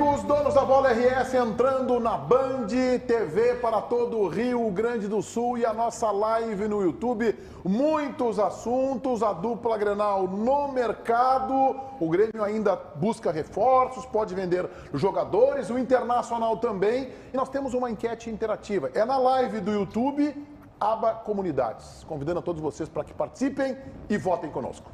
amigos, donos da Bola RS entrando na Band TV para todo o Rio Grande do Sul e a nossa live no YouTube. Muitos assuntos, a dupla Grenal no mercado, o Grêmio ainda busca reforços, pode vender jogadores, o Internacional também. E nós temos uma enquete interativa, é na live do YouTube, aba Comunidades. Convidando a todos vocês para que participem e votem conosco.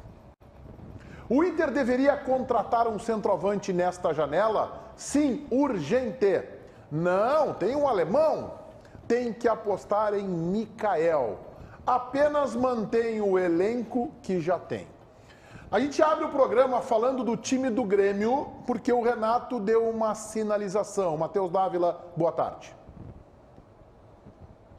O Inter deveria contratar um centroavante nesta janela? Sim, urgente. Não, tem um alemão. Tem que apostar em Mikael. Apenas mantém o elenco que já tem. A gente abre o programa falando do time do Grêmio, porque o Renato deu uma sinalização. Matheus Dávila, boa tarde.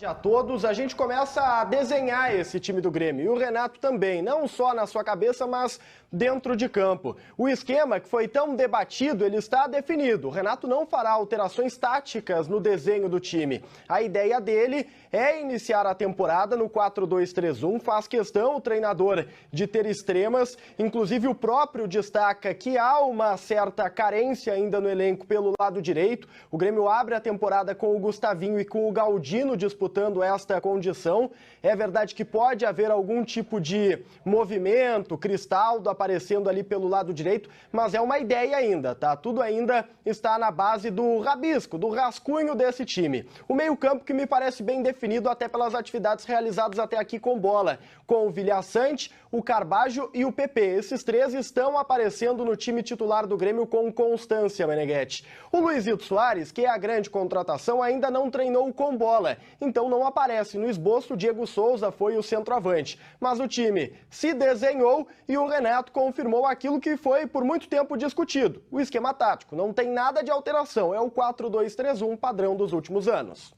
A todos, a gente começa a desenhar esse time do Grêmio, e o Renato também, não só na sua cabeça, mas dentro de campo. O esquema que foi tão debatido, ele está definido. O Renato não fará alterações táticas no desenho do time. A ideia dele é iniciar a temporada no 4-2-3-1, faz questão o treinador de ter extremas, inclusive o próprio destaca que há uma certa carência ainda no elenco pelo lado direito. O Grêmio abre a temporada com o Gustavinho e com o Galdino disputando esta condição. É verdade que pode haver algum tipo de movimento, Cristaldo aparecendo ali pelo lado direito, mas é uma ideia ainda, tá? Tudo ainda está na base do rabisco, do rascunho desse time. O meio-campo que me parece bem definido até pelas atividades realizadas até aqui com bola, com o Vilhaçante, o Carbajo e o PP. Esses três estão aparecendo no time titular do Grêmio com constância, Meneghetti. O Luizito Soares, que é a grande contratação, ainda não treinou com bola, então não aparece no esboço. O Diego Souza foi o centroavante, mas o time se desenhou e o Renato confirmou aquilo que foi por muito tempo discutido. O esquema tático não tem nada de alteração, é o 4-2-3-1 padrão dos últimos anos.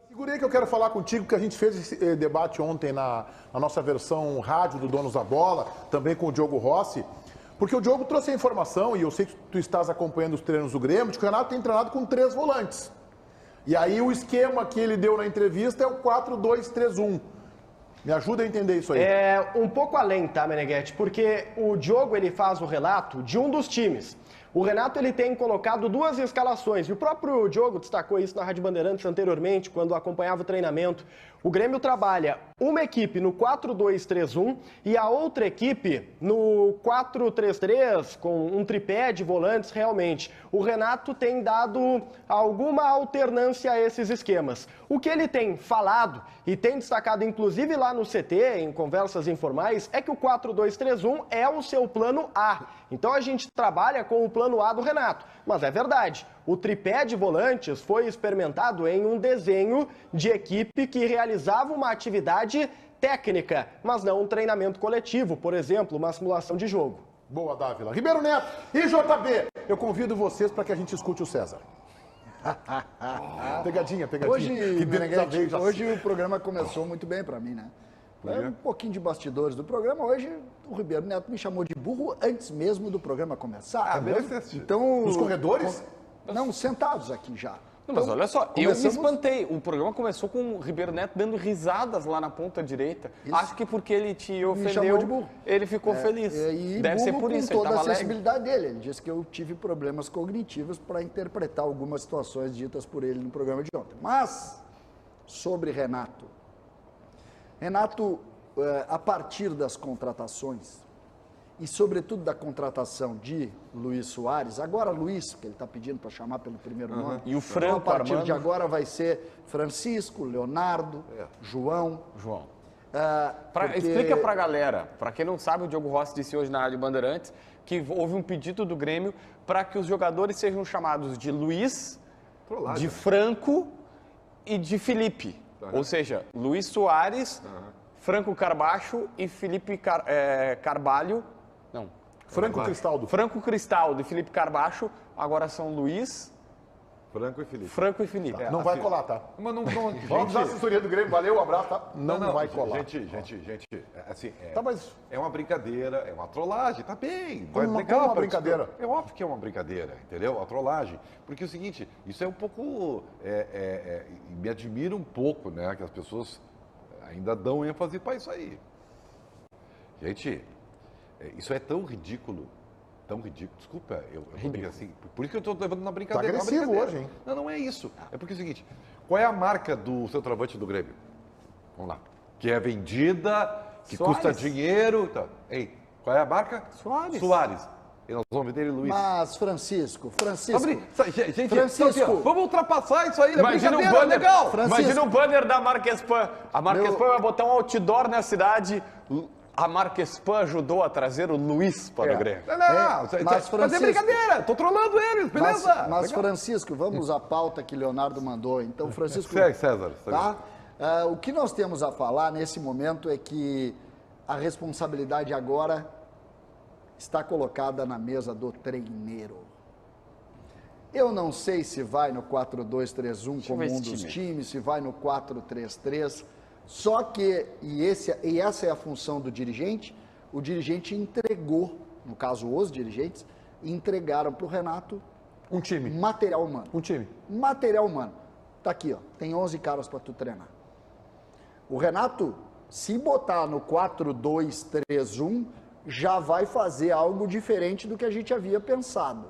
Segurei que eu quero falar contigo, que a gente fez esse debate ontem na nossa versão rádio do Donos da Bola, também com o Diogo Rossi, porque o Diogo trouxe a informação, e eu sei que tu estás acompanhando os treinos do Grêmio, de que o Renato tem treinado com 3 volantes. E aí o esquema que ele deu na entrevista é o 4-2-3-1. Me ajuda a entender isso aí. É um pouco além, tá, Meneghetti? Porque o Diogo, ele faz o relato de um dos times. O Renato, ele tem colocado 2 escalações, e o próprio Diogo destacou isso na Rádio Bandeirantes anteriormente, quando acompanhava o treinamento. O Grêmio trabalha uma equipe no 4-2-3-1 e a outra equipe no 4-3-3, com um tripé de volantes realmente. O Renato tem dado alguma alternância a esses esquemas. O que ele tem falado e tem destacado inclusive lá no CT, em conversas informais, é que o 4-2-3-1 é o seu plano A. Então a gente trabalha com o plano A do Renato. Mas é verdade, o tripé de volantes foi experimentado em um desenho de equipe que realizava uma atividade técnica, mas não um treinamento coletivo, por exemplo, uma simulação de jogo. Boa, Dávila. Ribeiro Neto e JB, eu convido vocês para que a gente escute o César. Pegadinha. Hoje o programa começou muito bem para mim, né? Um pouquinho de bastidores do programa. Hoje o Ribeiro Neto me chamou de burro antes mesmo do programa começar. Então, nos corredores? Não, sentados aqui já. Não, mas olha só, eu me espantei. O programa começou com o Ribeiro Neto dando risadas lá na ponta direita. Isso. Acho que porque ele te ofendeu, de burro. Ele ficou feliz. Deve ser por isso, com toda a sensibilidade dele. Ele disse que eu tive problemas cognitivos para interpretar algumas situações ditas por ele no programa de ontem. Mas, sobre Renato. Renato, a partir das contratações, e sobretudo da contratação de Luiz Soares, agora Luiz, que ele está pedindo para chamar pelo primeiro nome, e o Franco, então, a partir de agora vai ser Francisco, Leonardo, João. Explica para a galera, para quem não sabe, o Diogo Rossi disse hoje na Rádio Bandeirantes que houve um pedido do Grêmio para que os jogadores sejam chamados de Luiz, de Franco e de Felipe. Ou seja, Luiz Soares, Franco Carbacho e Felipe Carvalho. Não. Franco Cristaldo. Franco Cristaldo e Felipe Carbacho agora são Luiz, Franco e Felipe. Tá. Não vai colar, tá? Mas não, vamos dar a assessoria do Grêmio. Valeu, um abraço, tá? Não vai colar. Gente, assim, tá, mas... é uma brincadeira, é uma trollagem, tá bem. Como uma brincadeira? É óbvio que é uma brincadeira, entendeu? A trollagem. Porque é o seguinte, isso é um pouco... me admira um pouco, né, que as pessoas ainda dão ênfase para isso aí. Gente, isso é tão ridículo tão ridículo. Desculpa, eu assim. Por isso que eu estou levando na brincadeira. Tá agressivo hoje, hein? Não, não é isso. É porque é o seguinte, qual é a marca do centroavante do Grêmio? Vamos lá. Que é vendida, que Soares. custa dinheiro. Então, ei, qual é a marca? Soares. E nós vamos vender ele, Luiz. Mas, Francisco, Gente, Francisco. então, assim, vamos ultrapassar isso aí, né? Imagina o Brincadeira, banner, legal. imagina o banner da Marquespan. A Marquespan vai botar um outdoor na cidade. A Marquespan ajudou a trazer o Luiz para o Grêmio. Não, mas, mas é Francisco- brincadeira, tô trolando eles, beleza? Mas Legal. Francisco, vamos à pauta que Leonardo mandou. Então, Francisco, Segue, César. tá? O que nós temos a falar nesse momento é que a responsabilidade agora está colocada na mesa do treineiro. Eu não sei se vai no 4-2-3-1 como um dos times, se vai no 4-3-3, só que, e essa é a função do dirigente, o dirigente entregou, no caso os dirigentes, entregaram para o Renato Um time. material humano. Um time. Material humano. Tá aqui, ó. Tem 11 caras para tu treinar. O Renato, se botar no 4-2-3-1, já vai fazer algo diferente do que a gente havia pensado.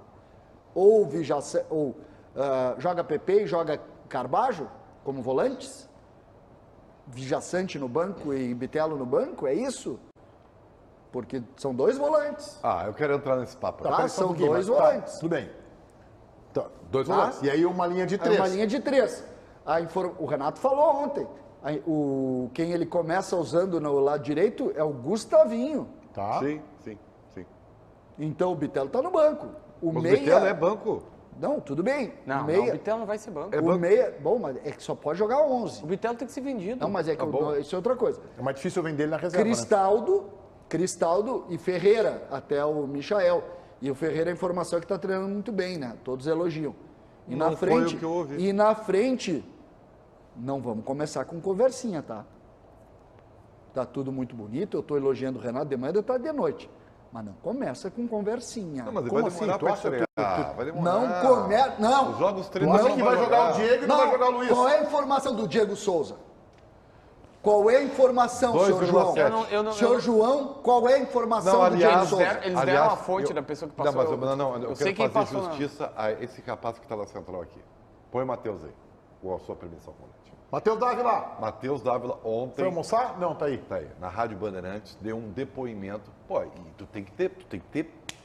Joga PP e joga Carbajo como volantes? Vijaçante no banco e Bitelo no banco? É isso? Porque são dois volantes. Eu quero entrar nesse papo. Tá, Peraí só um são pouquinho, dois mas volantes. tudo bem. Tá, dois Tá. volantes. E aí uma linha de É três. uma linha de três. O Renato falou ontem. Quem ele começa usando no lado direito é o Gustavinho. Tá. Sim. Então o Bitelo está no banco. O Mas meia... o Bitelo é banco. Não, tudo bem. Não, o meia... o Bitelo não vai ser banco. O meia... Bom, mas é que só pode jogar 11. O Bitelo tem que ser vendido. Não, mas é que isso é outra coisa. É mais difícil vender ele na reserva, né? Cristaldo e Ferreira, até o Michael. E o Ferreira, a informação é que está treinando muito bem, né? Todos elogiam. E Não na frente, foi o que eu ouvi. E na frente, não vamos começar com conversinha, tá? Tá tudo muito bonito, eu estou elogiando o Renato de manhã, eu tá de noite. Mas não começa com conversinha. Não, mas Como vai assim? demorar Tu pra acha que estrear. Vai demorar. Não começa. Não. Os jogos Tu treinos acha que vai jogar o Diego e não vai jogar o Luiz? Qual é a informação do Diego Souza? Qual é a informação, senhor João? 2,7. Senhor João, qual é a informação Não, do Diego aliás, Souza? Eles deram a fonte da pessoa que passou. Eu sei quero quem fazer passou. justiça a esse rapaz que está na central aqui. Põe o Matheus aí, com a sua permissão, Colete. Matheus Dávila. Matheus Dávila ontem, Foi almoçar? Não, tá aí. tá aí, na Rádio Bandeirantes, deu um depoimento. Pô, e tu tem que ter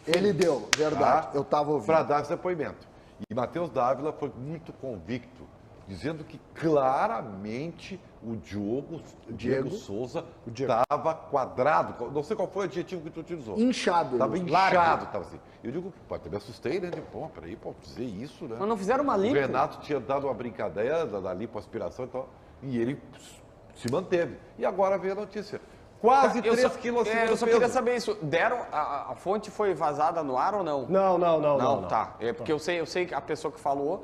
Ele deu, verdade. Eu estava ouvindo. para dar esse depoimento. E Matheus Dávila foi muito convicto, dizendo que claramente o Diego Souza estava quadrado. Não sei qual foi o adjetivo que tu utilizou. Inchado. Estava ele. inchado, estava assim. Eu digo, pô, até me assustei, né? Pô, peraí, pô, dizer isso, né? Mas não fizeram uma O lipo? Renato tinha dado uma brincadeira da lipoaspiração e tal, e ele se manteve. E agora veio a notícia. Quase 3 quilos acima do Eu só peso. queria saber isso. Deram, a fonte foi vazada no ar ou não? Não. Tá. É porque eu sei que a pessoa que falou,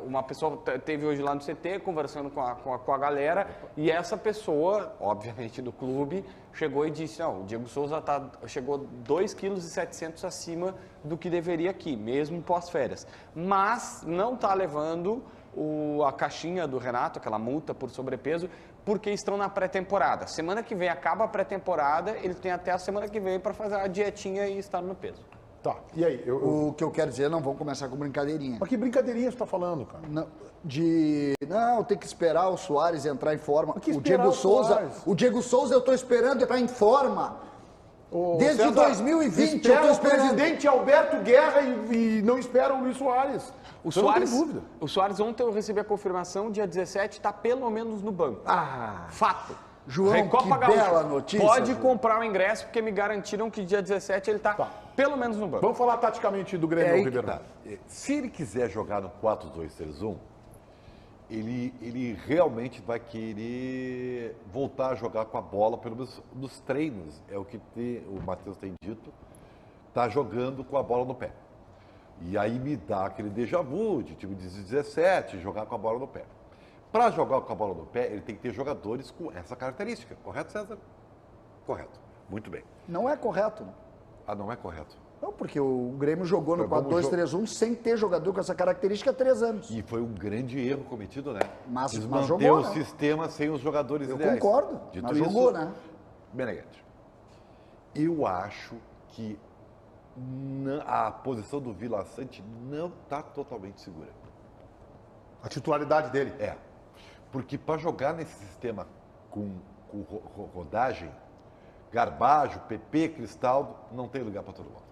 uma pessoa teve hoje lá no CT conversando com a galera, e essa pessoa, obviamente do clube, chegou e disse, não, o Diego Souza chegou 2,7 kg acima do que deveria aqui, mesmo pós-férias. Mas não está levando a caixinha do Renato, aquela multa por sobrepeso, porque estão na pré-temporada. Semana que vem acaba a pré-temporada, ele tem até a semana que vem para fazer a dietinha e estar no peso. Tá. E aí? O que eu quero dizer, não vamos começar com brincadeirinha. Mas que brincadeirinha você tá falando, cara? Não, tem que esperar o Soares entrar em forma. que O esperar Diego o Souza, Soares? o Diego Souza eu estou esperando entrar em forma. Desde César, 2020 eu espera tô o esperando. presidente Alberto Guerra e não espera o Luiz Soares. O Eu não tenho Soares, dúvida. o Soares, ontem eu recebi a confirmação, dia 17, está pelo menos no banco. Fato. João, Recopa que Gaúcha. bela notícia, Pode João. comprar o ingresso, porque me garantiram que dia 17 ele está pelo menos no banco. Vamos falar taticamente do Grêmio, aí que Ribeirão. tá. Se ele quiser jogar no 4-2-3-1, ele realmente vai querer voltar a jogar com a bola, pelo menos nos treinos, é o que o Matheus tem dito, tá jogando com a bola no pé. E aí me dá aquele déjà vu de time de 17, jogar com a bola no pé. Para jogar com a bola no pé, ele tem que ter jogadores com essa característica. Correto, César? Correto. Muito bem. Não é correto. Não é correto. Não, porque o Grêmio jogou no Mas vamos 4-2-3-1 sem ter jogador com essa característica há 3 anos. E foi um grande erro cometido, né? Mas Desmanter jogou, o né? sistema sem os jogadores Eu ideais. concordo, Dito mas isso, jogou, né? Meneghete, eu acho que a posição do Vila Sante não está totalmente segura. A titularidade dele. É. Porque para jogar nesse sistema com rodagem, Garbajo, PP, Cristaldo, não tem lugar para todo mundo.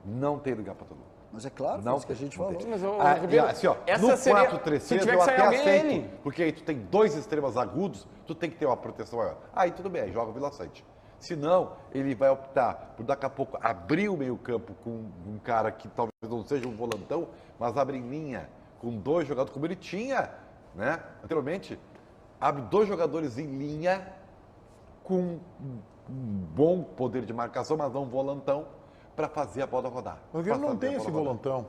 Não tem lugar para todo mundo. Mas é claro, não isso que a gente falou. Mas, Ribeiro, assim, ó, essa no seria... 4-3-3 se tiver eu que sair até alguém, aceito, ele. porque aí tu tem 2 extremos agudos, tu tem que ter uma proteção maior. Aí tudo bem, aí joga o Vila Sante. Se não, ele vai optar por daqui a pouco abrir o meio campo com um cara que talvez não seja um volantão, mas abre em linha com 2 jogadores, como ele tinha, né, anteriormente, abre 2 jogadores em linha com um bom poder de marcação, mas não um volantão, para fazer a bola rodar. O Grêmio não tem esse volantão.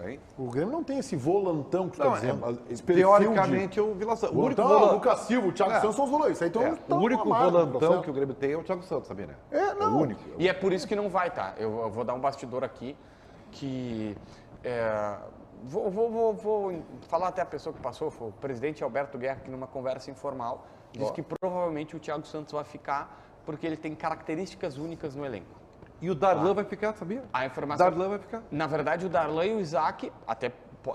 Hein? O Grêmio não tem esse volantão que você está dizendo. Esse teoricamente é o Vila Sante. O único volantão, o Lucas Silva, o Thiago Santos são os volantes. O único volantão que o Grêmio tem é o Thiago Santos, sabia, né? Não. É o único. E é por isso que não vai, tá? Eu vou dar um bastidor aqui que... Vou falar até a pessoa que passou, foi o presidente Alberto Guerra, que numa conversa informal, disse que provavelmente o Thiago Santos vai ficar porque ele tem características únicas no elenco. E o Darlan vai ficar, sabia? A informação... Darlan vai ficar. Na verdade, o Darlan e o Isaac até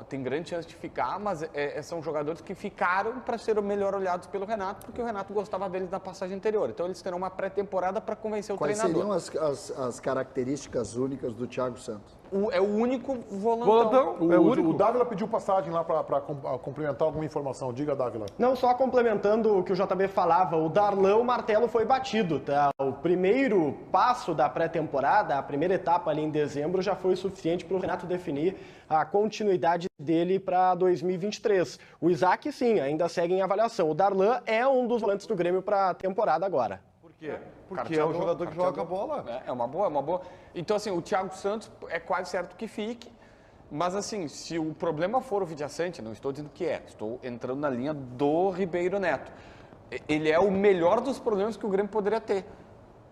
tem grande chance de ficar, mas são jogadores que ficaram para ser melhor olhados pelo Renato, porque o Renato gostava deles na passagem anterior. Então, eles terão uma pré-temporada para convencer o treinador. Quais seriam as características únicas do Thiago Santos? É o único volantão. O Dávila pediu passagem lá para complementar alguma informação. Diga, Dávila. Não, só complementando o que o JB falava, o Darlan, o martelo foi batido, tá? O primeiro passo da pré-temporada, a primeira etapa ali em dezembro, já foi suficiente para o Renato definir a continuidade dele para 2023. O Isaac, sim, ainda segue em avaliação. O Darlan é um dos volantes do Grêmio para a temporada agora. Por quê? Porque é o jogador que joga a bola. É uma boa. Então, assim, o Thiago Santos é quase certo que fique. Mas, assim, se o problema for o Vidia Sante, não estou dizendo que estou entrando na linha do Ribeiro Neto. Ele é o melhor dos problemas que o Grêmio poderia ter.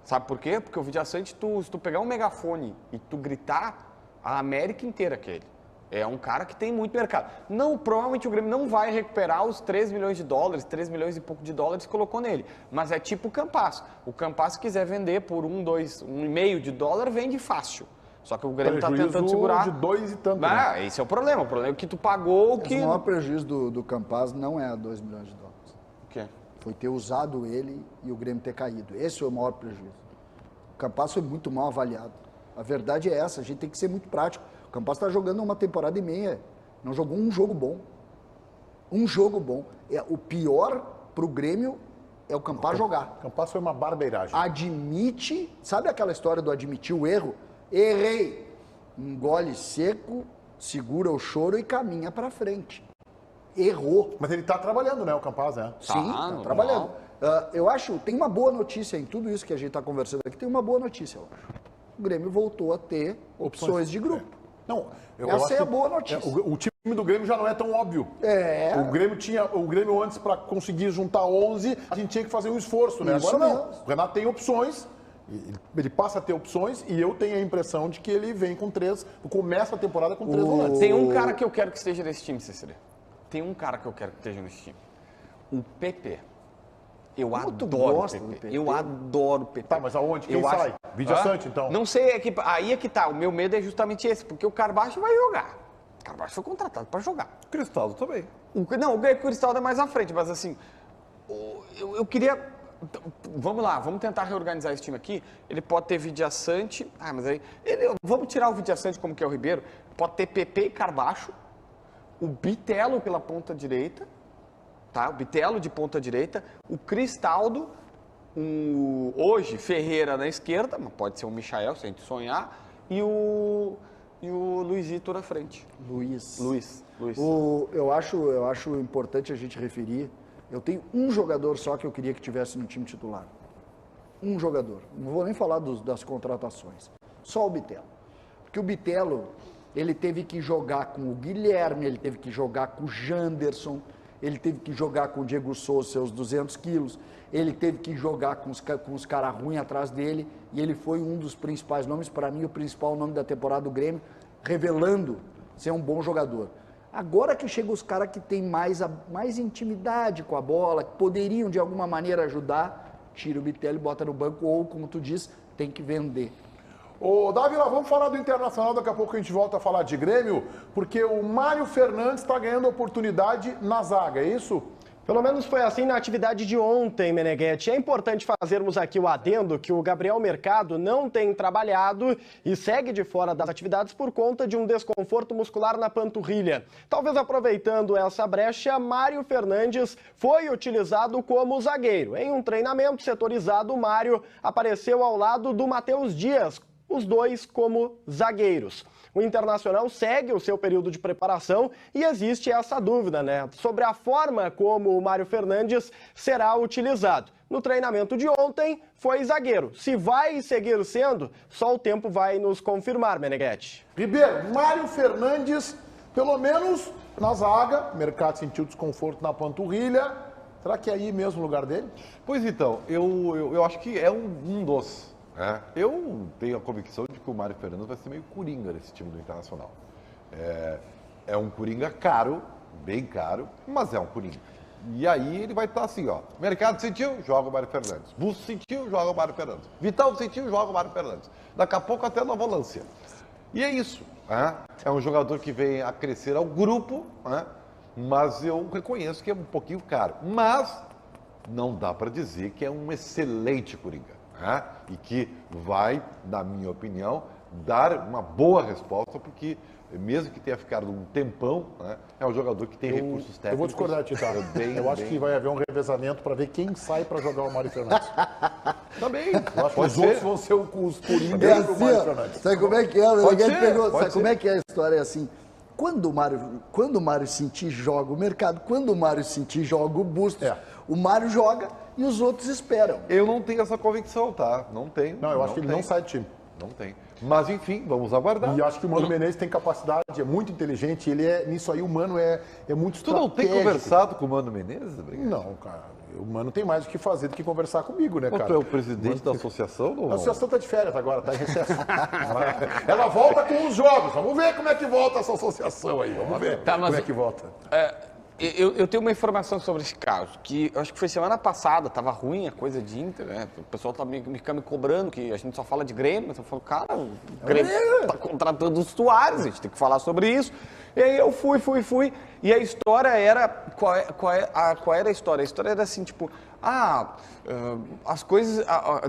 Sabe por quê? Porque o Vidia Sante, se tu pegar um megafone e tu gritar, a América inteira quer ele. É um cara que tem muito mercado. Não, provavelmente o Grêmio não vai recuperar os 3 milhões de dólares, 3 milhões e pouco de dólares que colocou nele. Mas é tipo o Campas. O Campas, se quiser vender por $1,5 de dólar, vende fácil. Só que o Grêmio está tentando segurar. De 2 e tanto. Né? Esse é o problema. O problema é que tu pagou o que... O maior prejuízo do Campas não é 2 milhões de dólares. O quê? Foi ter usado ele e o Grêmio ter caído. Esse é o maior prejuízo. O Campas foi muito mal avaliado. A verdade é essa, a gente tem que ser muito prático. O Campas está jogando uma temporada e meia, não jogou um jogo bom. Um jogo bom. O pior para o Grêmio é o Campas jogar. O Campas foi uma barbeiragem. Admite, sabe aquela história do admitir o erro? Errei. Engole seco, segura o choro e caminha para frente. Errou. Mas ele está trabalhando, né, o Campas, né? Sim, está trabalhando. Eu acho, tem uma boa notícia em tudo isso que a gente está conversando aqui, tem uma boa notícia, eu acho. O Grêmio voltou a ter opções de grupo. Não, essa é a boa notícia. O time do Grêmio já não é tão óbvio. O Grêmio antes, para conseguir juntar 11, a gente tinha que fazer um esforço, né? Isso Agora não. mesmo. O Renato tem opções, ele passa a ter opções e eu tenho a impressão de que ele vem com 3, começa a temporada com 3 volantes. Tem um cara que eu quero que esteja nesse time, Cecília. Tem um cara que eu quero que esteja nesse time. O PP. Eu adoro o PP. Eu adoro o PP. Tá, mas aonde? Quem sai? Vidia Sante, então. Não sei, aí é que tá. O meu medo é justamente esse, porque o Carbacho vai jogar. O Carbacho foi contratado para jogar. O Cristaldo também. Não, o Cristaldo é mais à frente, mas assim, eu queria... Vamos lá, vamos tentar reorganizar esse time aqui. Ele pode ter Vidia Sante, mas aí... vamos tirar o Vidia Sante como que é o Ribeiro. Pode ter PP e Carbacho, o Bitelo pela ponta direita, tá? O Bitelo de ponta direita, o Cristaldo, hoje Ferreira na esquerda, mas pode ser o Michael, se a gente sonhar, e o Luizito na frente. Luiz. Eu acho importante a gente referir, eu tenho um jogador só que eu queria que tivesse no time titular. Um jogador. Não vou nem falar das contratações. Só o Bitelo. Porque o Bitelo, ele teve que jogar com o Guilherme, ele teve que jogar com o Janderson, ele teve que jogar com o Diego Souza, seus 200 quilos, ele teve que jogar com os caras ruins atrás dele, e ele foi um dos principais nomes, para mim, o principal nome da temporada do Grêmio, revelando ser um bom jogador. Agora que chegam os caras que têm mais intimidade com a bola, que poderiam de alguma maneira ajudar, tira o Bitelo e bota no banco, ou, como tu diz, tem que vender. Ô, Dávila, vamos falar do Internacional, daqui a pouco a gente volta a falar de Grêmio, porque o Mário Fernandes está ganhando oportunidade na zaga, é isso? Pelo menos foi assim na atividade de ontem, Meneghetti. É importante fazermos aqui o adendo que o Gabriel Mercado não tem trabalhado e segue de fora das atividades por conta de um desconforto muscular na panturrilha. Talvez aproveitando essa brecha, Mário Fernandes foi utilizado como zagueiro. Em um treinamento setorizado, o Mário apareceu ao lado do Matheus Dias, os dois como zagueiros. O Internacional segue o seu período de preparação e existe essa dúvida, né, sobre a forma como o Mário Fernandes será utilizado. No treinamento de ontem, foi zagueiro. Se vai seguir sendo, só o tempo vai nos confirmar, Meneghetti. Ribeiro, Mário Fernandes, pelo menos na zaga, o Mercado sentiu desconforto na panturrilha. Será que é aí mesmo o lugar dele? Pois então, eu acho que é um dos. Eu tenho a convicção de que o Mário Fernandes vai ser meio coringa nesse time do Internacional. É um coringa caro, bem caro, mas é um coringa. E aí ele vai estar assim, ó. Mercado sentiu, joga o Mário Fernandes. Busto sentiu, joga o Mário Fernandes. Vital sentiu, joga o Mário Fernandes. Daqui a pouco até na volância. E é isso. É um jogador que vem a crescer ao grupo, mas eu reconheço que é um pouquinho caro. Mas não dá para dizer que é um excelente coringa. E que vai, na minha opinião, dar uma boa resposta, porque mesmo que tenha ficado um tempão, é um jogador que tem recursos técnicos. Eu vou discordar, Tita. Eu acho que vai haver um revezamento para ver quem sai para jogar o Mário Fernandes. Também. Eu acho que os outros vão ser os coringas É do assim, Mário ó, Fernandes. sabe como é que é? Pode Como ser. é que é a história? É assim, quando o Mário sentir, joga o Mercado. Quando o Mário sentir, joga o Bustos. O Mário joga e os outros esperam. Eu não tenho essa convicção, tá? Não tenho. Não, eu acho que ele não sai do time. Não tem. Mas, enfim, vamos aguardar. E acho que o Mano Menezes tem capacidade, é muito inteligente, nisso aí o Mano é muito Tu não tem estratégico. conversado com o Mano Menezes, Brigatti? Não, cara. O Mano tem mais o que fazer do que conversar comigo, né, cara? Tu é o presidente da associação, não? A associação tá de férias agora, tá em recesso. Ela volta com os jogos. Vamos ver como é que volta essa associação aí. Vamos ver Tá, mas- como é que volta. Eu tenho uma informação sobre esse caso, que eu acho que foi semana passada, estava ruim a coisa de Inter, né? O pessoal tá me cobrando, que a gente só fala de Grêmio, mas eu falo, cara, o Grêmio tá contratando os Tuares, a gente tem que falar sobre isso. E aí eu fui, e a história era, qual era a história? A história era assim, tipo, as coisas,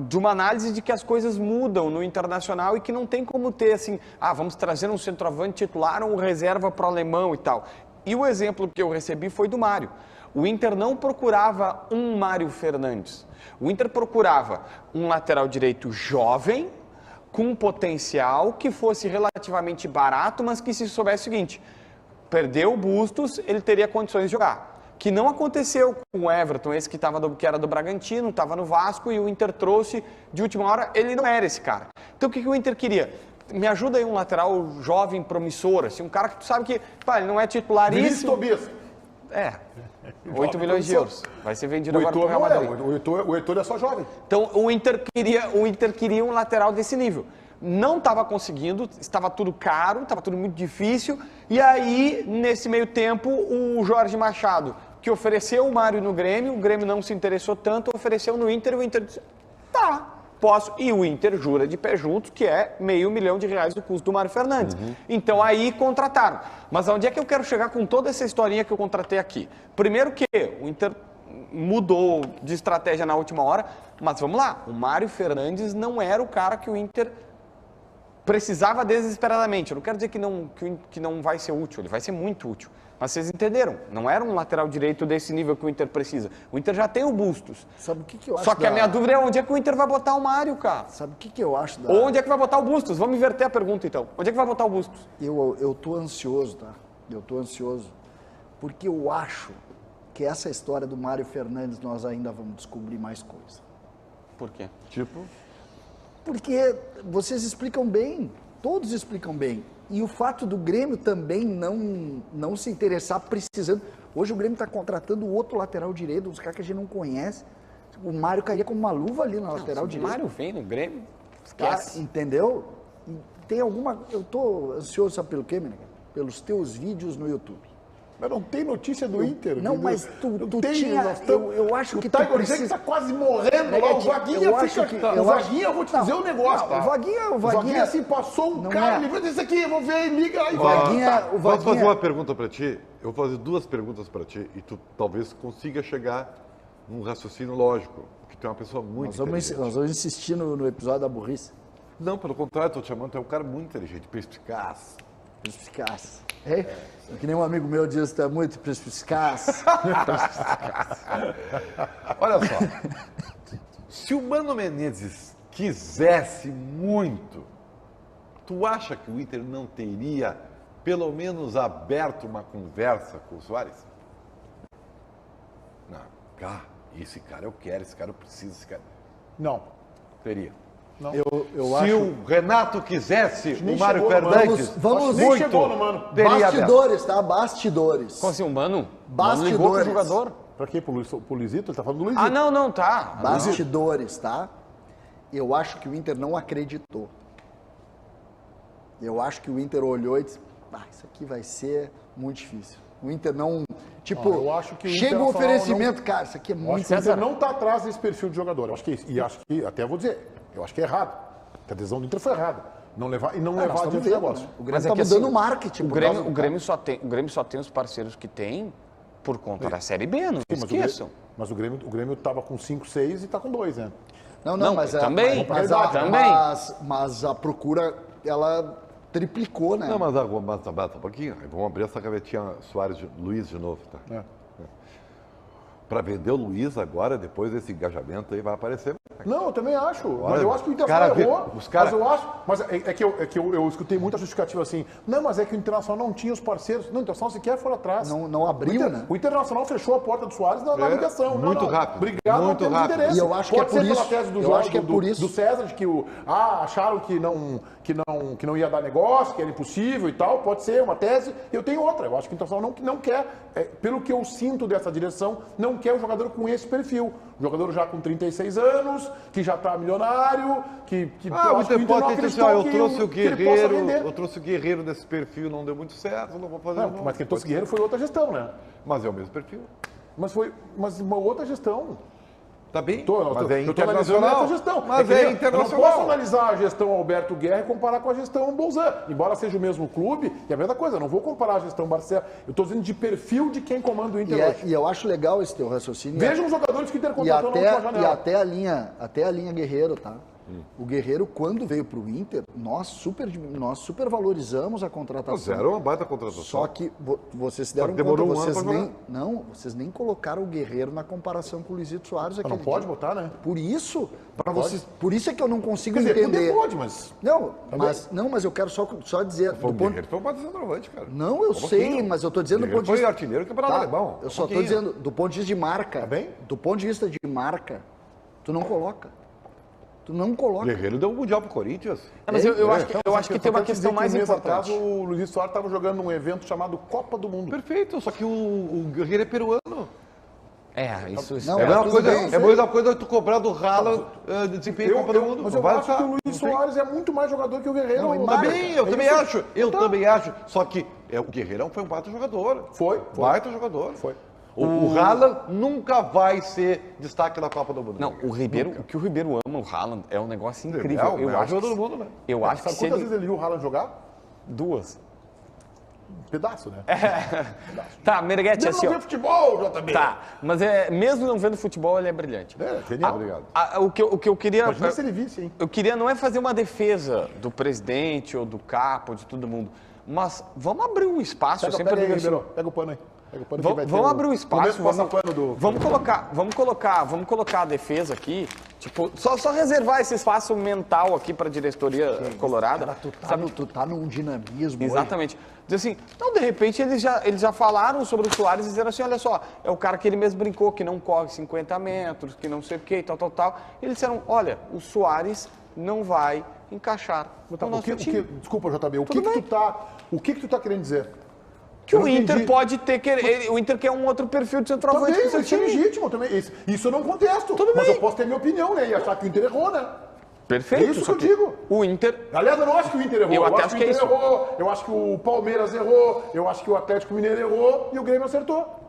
de uma análise de que as coisas mudam no Internacional e que não tem como ter assim, vamos trazer um centroavante titular ou um reserva para o alemão e tal. E o exemplo que eu recebi foi do Mário. O Inter não procurava um Mário Fernandes. O Inter procurava um lateral direito jovem, com potencial, que fosse relativamente barato, mas que se soubesse o seguinte, perdeu o Bustos, ele teria condições de jogar. Que não aconteceu com o Everton, esse que era do Bragantino, estava no Vasco, e o Inter trouxe de última hora, ele não era esse cara. Então o que o Inter queria? Me ajuda aí um lateral jovem, promissor, assim, um cara que tu sabe que, ele não é titularíssimo. Vinícius Tobias. 8 milhões de euros. Vai ser vendido O agora pro Heitor Real não é, Madrid. o Heitor é só jovem. Então o Inter queria um lateral desse nível. Não estava conseguindo, estava tudo caro, estava tudo muito difícil. E aí, nesse meio tempo, o Jorge Machado, que ofereceu o Mário no Grêmio, o Grêmio não se interessou tanto, ofereceu no Inter, e o Inter disse, posso. E o Inter jura de pé junto que é R$500 mil do custo do Mário Fernandes. Então aí contrataram. Mas onde é que eu quero chegar com toda essa historinha que eu contratei aqui? Primeiro que o Inter mudou de estratégia na última hora, mas vamos lá, o Mário Fernandes não era o cara que o Inter precisava desesperadamente. Eu não quero dizer que não vai ser útil, ele vai ser muito útil. Mas vocês entenderam, não era um lateral direito desse nível que o Inter precisa. O Inter já tem o Bustos. Sabe o que eu acho? Só que a minha dúvida é onde é que o Inter vai botar o Mário, cara? Sabe o que eu acho? Ou onde é que vai botar o Bustos? Vamos inverter a pergunta, então. Onde é que vai botar o Bustos? Eu tô ansioso, tá? Eu tô ansioso. Porque eu acho que essa história do Mário Fernandes nós ainda vamos descobrir mais coisa. Por quê? Porque vocês explicam bem, todos explicam bem. E o fato do Grêmio também não se interessar precisando. Hoje o Grêmio está contratando outro lateral direito, uns caras que a gente não conhece. O Mário cairia como uma luva ali na lateral direita. O Mário vem no Grêmio, esquece. Entendeu? E tem alguma... Eu tô ansioso, sabe pelo quê, Meneghetti? Pelos teus vídeos no YouTube. Mas não tem notícia do Inter. Não, entendeu? mas tu Não tem, tinha... nós tamo- Eu acho que o tu Tiger precisa... está quase morrendo lá. O Vaguinha eu acho fica... que- o eu Vaguinha, acho- eu vou te dizer um negócio, não, tá? o Vaguinha assim, passou um não cara, é. ele vai dizer isso aqui, eu vou ver, liga aí. O Vaguinha... Posso fazer uma pergunta para ti? Eu vou fazer duas perguntas para ti e tu talvez consiga chegar num raciocínio lógico, porque tu é uma pessoa muito inteligente. Nós vamos insistir no episódio da burrice. Não, pelo contrário, estou te chamando, tu é um cara muito inteligente, perspicaz. Perspicaz. É? Que nem um amigo meu diz, tu é muito perspicaz. Olha só, se o Mano Menezes quisesse muito, tu acha que o Inter não teria pelo menos aberto uma conversa com o Soares? Não, esse cara eu quero, esse cara eu preciso, esse cara... Não. Teria. Eu Se acho... o Renato quisesse, Nem o Mário chegou no Mano. Fernandes, Vamos- nem muito, chegou no Mano. teria aberto. Bastidores, tá? Bastidores. Como assim, o Mano? O Mano ligou pro Bastidores. jogador? Pra quê? Pro Luizito? Ele tá falando do Luizito. Ah, não, tá. Bastidores, tá? Eu acho que o Inter não acreditou. Eu acho que o Inter olhou e disse, isso aqui vai ser muito difícil. O Inter não... Tipo, eu acho que o chega o Internacional oferecimento, cara, isso aqui é Eu muito... acho que o Inter não está atrás desse perfil de jogador. Eu acho que é isso. E acho que, até vou dizer, eu acho que é errado. Que a decisão do Inter foi errada. Não levar nós adiante o estamos vendo, negócio. né? O Grêmio Mas é tá que, mudando assim, o marketing. O por causa do Grêmio só tem os parceiros que tem por conta da Série B, não Sim, esqueçam. mas o Grêmio estava com 5, 6 e está com 2, né? Não, mas também, também. Mas a procura, ela triplicou, né? Não, mas um pouquinho. Vamos abrir essa gavetinha Luiz de novo, tá? É. Para vender o Luiz agora, depois desse engajamento aí, vai aparecer. Não, eu também acho. Olha, Mas eu acho que o os cara Internacional errou. vê- os cara- Mas eu acho. Mas é que eu escutei muita justificativa assim. Não, mas é que o Internacional não tinha os parceiros. Não, o Internacional sequer foi atrás. Não abriu, né? O Internacional fechou a porta do Soares na ligação. muito rápido, Obrigado, muito não temos rápido. interesse. E eu acho que Pode é por ser pela isso. tese do Eu Jorge, acho que é por isso. do César, de que acharam que não ia dar negócio, que era impossível e tal. Pode ser uma tese. Eu tenho outra. Eu acho que o Internacional não quer, pelo que eu sinto dessa direção, não quer um jogador com esse perfil. Um jogador já com 36 anos, que já está milionário, que o eu acho que o Inter Inter não pode ter acreditou assim, eu que trouxe o que ele possa Guerreiro, render. eu trouxe o Guerreiro desse perfil, não deu muito certo, não vou fazer Não, de novo. mas quem trouxe Guerreiro foi outra gestão, né? Mas é o mesmo perfil. Mas uma outra gestão. Tá bem? Eu tô analisando internacional. essa gestão. Mas que é nem- internacional. Eu não posso analisar a gestão Alberto Guerra e comparar com a gestão Bolzan. Embora seja o mesmo clube, é a mesma coisa. Eu não vou comparar a gestão Barcelos. Eu estou dizendo de perfil de quem comanda o Inter hoje. E eu acho legal esse teu raciocínio. Vejam os jogadores que o Inter E contratou na última janela. até a linha Guerreiro, tá? O Guerreiro, quando veio pro Inter, nós super valorizamos a contratação. Era uma baita contratação. Só que vocês se deram que demorou conta, um ano vocês pra nem, não, vocês nem colocaram o Guerreiro na comparação com o Luizito Soares Não aquele pode dia. botar, né? Por isso, por isso é que eu não consigo Quer dizer, entender. pode, mas... Mas eu quero só dizer. Foi o do ponto- Guerreiro foi um baita centroavante, cara. Não, eu Só um sei, pouquinho. mas eu tô dizendo do Guerreiro ponto de vista. foi artilheiro do Campeonato Alemão. Eu Um só tô pouquinho. dizendo, do ponto de vista de marca. Tá bem? Do ponto de vista de marca, tu não coloca. Tu não coloca. Guerreiro deu um Mundial pro Corinthians. Mas eu acho Então, que tem uma questão mais um mês atrás, importante. o Luiz Soares estava jogando num evento chamado Copa do Mundo. Perfeito, só que o Guerreiro é peruano. Isso Não, É a mas mesma tudo coisa, bem. é a mesma coisa tu cobrar do Haaland desempenho em Copa do Mundo. Mas Não eu vai acho que achar, o Luiz não tem. Soares é muito mais jogador que o Guerreiro. Não, e Tá marca. bem, eu É também isso. acho. Eu Tá. também acho. Só que o Guerreirão foi um baita jogador. Foi. Baita jogador. Foi. O Haaland nunca vai ser destaque da Copa do Mundo. Não, o que o Ribeiro ama o Haaland é um negócio É incrível. o melhor jogador do mundo, né? Eu acho que Sabe se quantas ele... vezes ele viu o Haaland jogar? Duas. Um pedaço, né? Tá, Meneghete, Ele assim, não ó. vê futebol, JB. Tá, mas mesmo não vendo futebol, ele é brilhante. Genial. Obrigado. O que eu queria... Imagina se ele visse, hein? Eu queria não é fazer uma defesa do presidente ou do capo, ou de todo mundo, mas vamos abrir um espaço. Eu sempre Pega aí, digo assim, Ribeiro. Pega o pano aí. Pega o pano que vai ter vamos abrir um espaço. Começo passa-pano do... Vamos colocar a defesa aqui. Tipo, só reservar esse espaço mental aqui para a diretoria colorada. Cara, tu tá num dinamismo. Exatamente. Diz assim, então de repente eles já falaram sobre o Soares e disseram assim, olha só, é o cara que ele mesmo brincou, que não corre 50 metros, que não sei o que, e tal. Eles disseram, olha, o Soares não vai encaixar Tá, no nosso time. desculpa, JB, o que tu tá querendo dizer? Que Eu o não Inter entendi. pode ter o Inter quer um outro perfil de centroavante Também, pro seu isso é time. legítimo também. Isso eu não contesto. Tudo mas bem. eu posso ter minha opinião, né? E achar que o Inter errou, né? Perfeito. É isso que eu digo. O Inter... Aliás, eu não acho que o Inter errou. Eu até acho que o Inter errou, eu acho que o Palmeiras errou, eu acho que o Atlético Mineiro errou e o Grêmio acertou.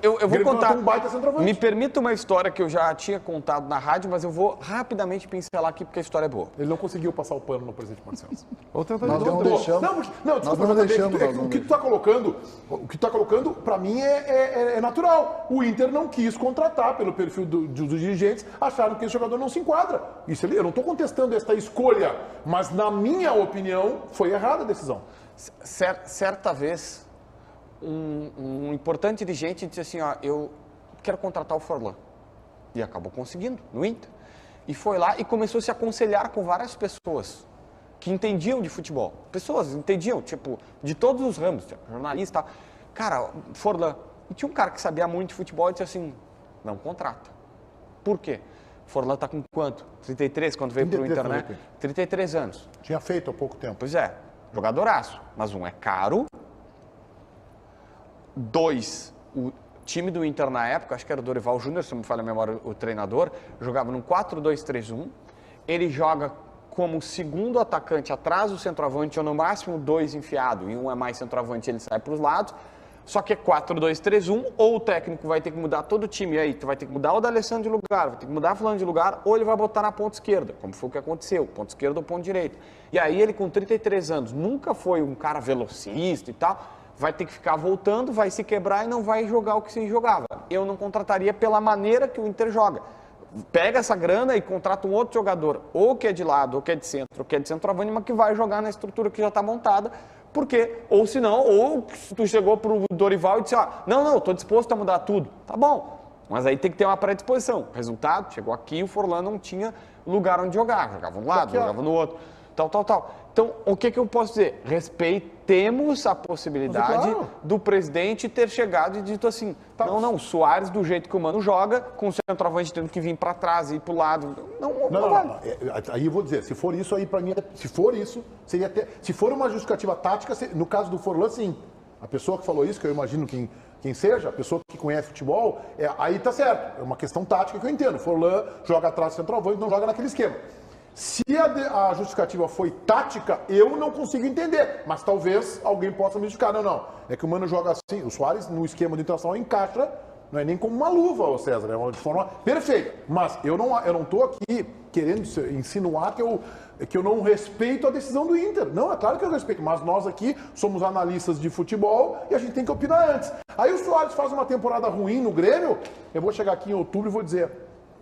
Eu vou contar. Um baita centroavante. Me permita uma história que eu já tinha contado na rádio, mas eu vou rapidamente pincelar aqui porque a história é boa. Ele não conseguiu passar o pano no presidente Marcelo. Nós não deixamos. Não, desculpa, não deixamos. O que tu tá colocando, para mim é natural. O Inter não quis contratar pelo perfil dos dirigentes, acharam que esse jogador não se enquadra. Isso eu não estou contestando esta escolha, mas na minha opinião foi errada a decisão. Certa vez, um importante dirigente disse assim, ó, eu quero contratar o Forlan. E acabou conseguindo, no Inter. E foi lá e começou a se aconselhar com várias pessoas que entendiam de futebol. Pessoas entendiam, tipo, de todos os ramos, jornalista e tal. Cara, Forlan. E tinha um cara que sabia muito de futebol e disse assim, não contrata. Por quê? Forlan tá com quanto? 33 quando veio pro Inter, né? 33 anos. Tinha feito há pouco tempo. Pois é, jogadoraço. Mas um é caro. 2, o time do Inter na época, acho que era o Dorival Júnior, se não me falha a memória, o treinador, jogava num 4-2-3-1. Ele joga como segundo atacante atrás do centroavante, ou no máximo 2 enfiado, e um é mais centroavante, ele sai para os lados. Só que é 4-2-3-1, ou o técnico vai ter que mudar todo o time, aí tu vai ter que mudar o D'Alessandro de lugar, vai ter que mudar fulano de lugar, ou ele vai botar na ponta esquerda, como foi o que aconteceu, ponta esquerda ou ponta direita. E aí ele com 33 anos, nunca foi um cara velocista e tal, vai ter que ficar voltando, vai se quebrar e não vai jogar o que se jogava. Eu não contrataria pela maneira que o Inter joga. Pega essa grana e contrata um outro jogador, ou que é de lado, ou que é de centro, ou que é de centroavante, mas que vai jogar na estrutura que já está montada, porque, ou se não, ou tu chegou pro Dorival e disse, ó, não, estou disposto a mudar tudo. Tá bom, mas aí tem que ter uma predisposição. Resultado, chegou aqui, o Forlan não tinha lugar onde jogar, jogava um lado, jogava no outro, tal. Então, o que eu posso dizer? Respeitemos a possibilidade do presidente ter chegado e dito assim, não, Soares do jeito que o Mano joga, com o centroavante tendo que vir para trás e ir para o lado, não vale. Aí eu vou dizer, se for isso aí para mim, se for isso, seria até, se for uma justificativa tática, no caso do Forlan, sim. A pessoa que falou isso, que eu imagino quem seja, a pessoa que conhece futebol, aí tá certo, é uma questão tática que eu entendo. Forlan joga atrás do centroavante, não joga naquele esquema. Se a justificativa foi tática, eu não consigo entender. Mas talvez alguém possa me justificar. Não. É que o Mano joga assim. O Soares, no esquema de internacional, encaixa. Não é nem como uma luva, ô César. É de forma perfeita. Mas eu não estou aqui querendo insinuar que eu não respeito a decisão do Inter. Não, é claro que eu respeito. Mas nós aqui somos analistas de futebol e a gente tem que opinar antes. Aí o Soares faz uma temporada ruim no Grêmio. Eu vou chegar aqui em outubro e vou dizer...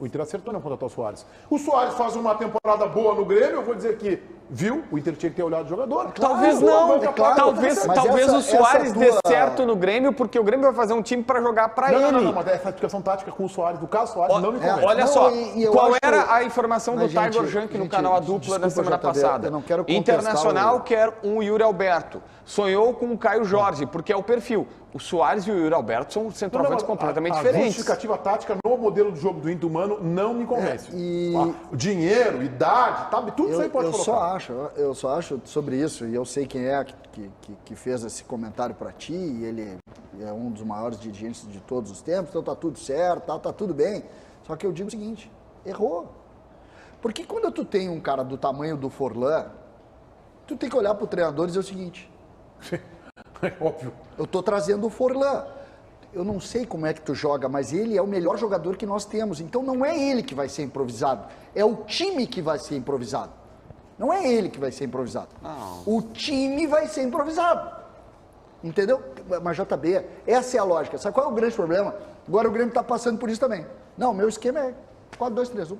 O Inter acertou não contratar o Soares. O Soares faz uma temporada boa no Grêmio, eu vou dizer que, viu? O Inter tinha que ter olhado o jogador. Talvez não. Talvez o Soares dê certo no Grêmio, porque o Grêmio vai fazer um time para jogar para ele. Não, mas essa explicação tática com o Soares, do caso Soares, não me convence. Olha só, qual era a informação do Tiger Junk no canal A Dupla na semana passada? Eu não quero Internacional quer um Yuri Alberto. Sonhou com o Caio Jorge, porque é o perfil. O Soares e o Yuri Alberto são centroavantes completamente diferentes. A justificativa tática no modelo de jogo do Inter Humano não me convence. Dinheiro, idade, tudo isso aí pode colocar. Eu só acho sobre isso, e eu sei quem é que fez esse comentário para ti, e ele é um dos maiores dirigentes de todos os tempos, então tá tudo certo, tá tudo bem. Só que eu digo o seguinte, errou. Porque quando tu tem um cara do tamanho do Forlan, tu tem que olhar pro treinador e dizer o seguinte... É óbvio. Eu tô trazendo o Forlan. Eu não sei como é que tu joga, mas ele é o melhor jogador que nós temos. Então não é ele que vai ser improvisado. É o time que vai ser improvisado. Não é ele que vai ser improvisado. Não. O time vai ser improvisado. Entendeu? Mas JB, essa é a lógica. Sabe qual é o grande problema? Agora o Grêmio tá passando por isso também. Não, meu esquema é 4-2-3-1.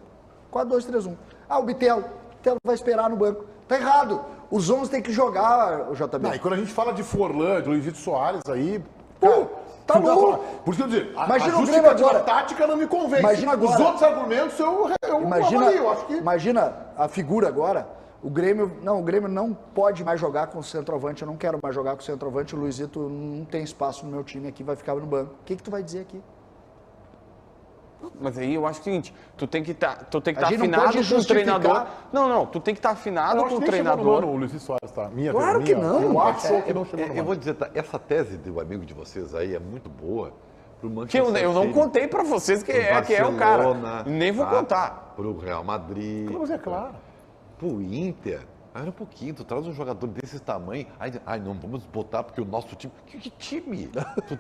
4-2-3-1. O Bitelo vai esperar no banco. Tá errado. Os 11 tem que jogar, o JB. E quando a gente fala de Forlan, de Luizito Soares, aí... Cara, tá louco. Por isso que eu digo, a justificativa tática não me convence. Imagina agora. Os outros argumentos eu avalio, acho que... Imagina a figura agora, o Grêmio não pode mais jogar com o centroavante, eu não quero mais jogar com o centroavante, o Luizito não tem espaço no meu time aqui, vai ficar no banco. O que tu vai dizer aqui? Mas aí eu acho o seguinte, tu tem que estar afinado com o treinador. Não, tu tem que estar afinado com o treinador. O Luiz Soares tá. Claro que não. Eu acho que não chegou no Eu vou dizer, essa tese do amigo de vocês aí é muito boa pro Manchester City. Eu não contei pra vocês que é o cara. Nem vou contar. Pro Real Madrid. Mas é claro. pro Inter, era um pouquinho, tu traz um jogador desse tamanho, ai não vamos botar porque o nosso time... Que time?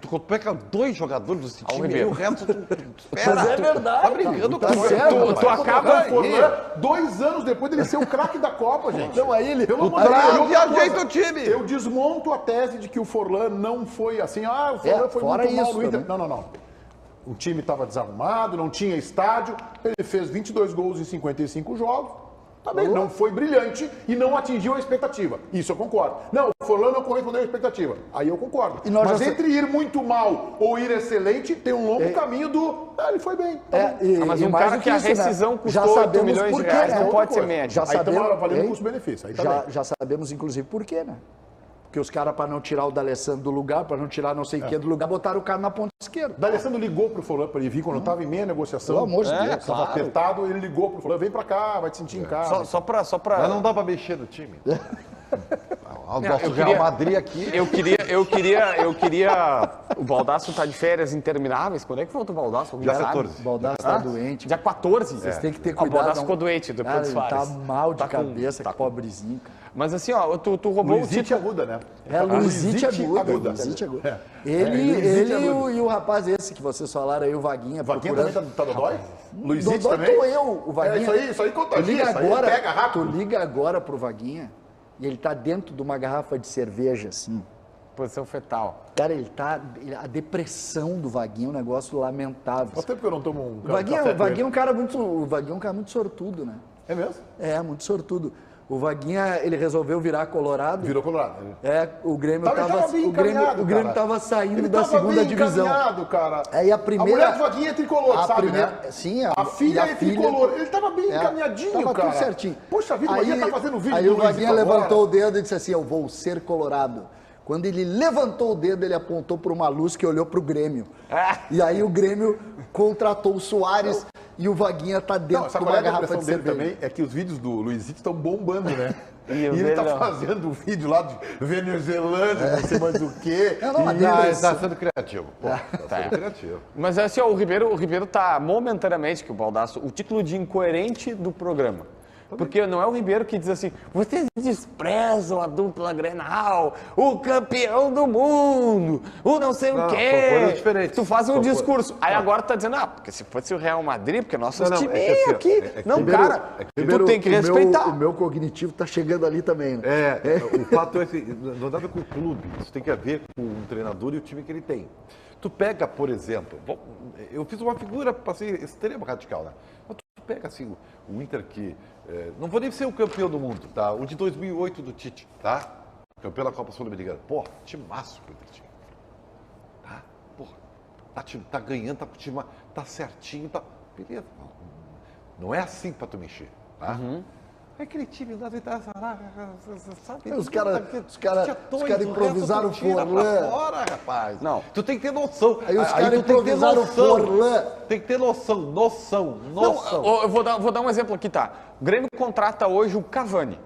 tu pega 2 jogadores desse time e o resto tu espera. Mas é verdade. Tá brincando Tá com certo, Tu acaba o Forlan 2 anos depois dele ser o craque da Copa, gente. Não, aí ele... Pelo amor de Deus, e ajeita o time. Eu desmonto a tese de que o Forlan não foi assim, o Forlan foi fora muito mal isso no Inter. também. Não. O time estava desarrumado, não tinha estádio, ele fez 22 gols em 55 jogos. Tá bem, não foi brilhante e não atingiu a expectativa. Isso eu concordo. Não, o Forlan não correspondeu à expectativa. Aí eu concordo. Mas entre ir muito mal ou ir excelente, tem um longo caminho do... ele foi bem. Mas um cara que a rescisão custou 8 milhões de reais não pode ser médio. Já sabemos, estamos avaliando o custo-benefício. Aí tá bem. já sabemos, inclusive, por quê, né? Porque os caras, para não tirar o D'Alessandro do lugar, para não tirar não sei quem do lugar, botaram o cara na ponta esquerda. D'Alessandro ligou pro Forlan para ele vir quando estava em meia negociação. Pelo amor de Deus. Estava apertado, ele ligou pro Forlan, vem pra cá, vai te sentir em casa. Só pra... Mas não dá pra mexer no time. O nosso eu Real queria- Madrid aqui... Eu queria... O Baldasso tá de férias intermináveis. Quando é que volta o Baldasso? Alguém Dia sabe? 14. O Baldasso tá doente. Dia 14? Vocês têm que ter O cuidado. Baldasso não- ficou doente depois Cara, dos ele tá fares. mal de Tá com- cabeça, tá que com- pobrezinho, cara. Mas assim, ó, tu roubou o Luizite título... aguda, né? Luizite aguda. aguda. Luizite aguda. É. Ele, Luizite ele aguda. e o rapaz esse que vocês falaram aí, o Vaguinha. Vaguinha procurando. também tá dodói? Luizite Dodói também? tô eu, o Vaguinha. Isso aí Tu contagia, liga isso aí agora, pega rápido. tu liga agora pro Vaguinha e ele tá dentro de uma garrafa de cerveja, assim. Posição fetal. Cara, a depressão do Vaguinha é um negócio lamentável. Faz tempo que eu não tomo um O Vaguinha, café o com Vaguinha é ele. um cara muito sortudo, né? É mesmo? É, muito sortudo. O Vaguinha, ele resolveu virar colorado. Virou colorado. O Grêmio Ele tava bem encaminhado, o Grêmio cara. tava saindo Ele da tava segunda bem divisão. encaminhado, cara. Aí a primeira- mulher do Vaguinha é tricolor, a sabe, primeira- né? sim, a filha e é tricolor. Ele tava bem encaminhadinho, tava cara. tudo certinho. Poxa vida, o Vaguinha tá fazendo vídeo Aí do o Vaguinha Luizito levantou agora. o dedo e disse assim, eu vou ser colorado. Quando ele levantou o dedo, ele apontou para uma luz que olhou para o Grêmio. E aí o Grêmio contratou o Soares e o Vaguinha tá Não, dentro sabe de qual é uma a garrafa impressão de dele cerveja. também? É que os vídeos do Luizito estão bombando, né? E os ele dele tá não. fazendo um vídeo lá de venezuelano, não sei mais o quê. Não, a E- depressão. Tá sendo criativo. Pô, tá sendo criativo. Mas assim, ó, o Ribeiro tá momentaneamente, que o Baldasso, o título de incoerente do programa. Porque não é o Ribeiro que diz assim, vocês desprezam a dupla Grenal, o campeão do mundo, o não sei Não, o são quê. coisas diferentes. Tu faz um São discurso. Aí agora tu tá dizendo, porque se fosse o Real Madrid, porque nossos Não, times é que assim, aqui. é que não, Ribeiro- cara, tu tem que respeitar. O meu cognitivo tá chegando ali também, né? O fato é que não dá a ver com o clube, isso tem que ver com o treinador e o time que ele tem. Tu pega, por exemplo, eu fiz uma figura para ser extremo radical, né? Mas tu pega assim, o Inter que, não vou nem ser o campeão do mundo, tá? O de 2008 do Tite, tá? Campeão da Copa Sul-Americana. Porra, time massa que o Inter tinha. Tá? Porra, tá ganhando, tá com o time, tá certinho, tá... Beleza. Não é assim para tu mexer, tá? É aquele time lá de sabe? Os caras improvisaram o Forlan. Fora, rapaz. Não. Tu tem que ter noção. Aí os tu caras tem que ter improvisaram o noção. Forlan. Tem que ter noção. Não, eu vou dar um exemplo aqui, tá? O Grêmio contrata hoje o Cavani.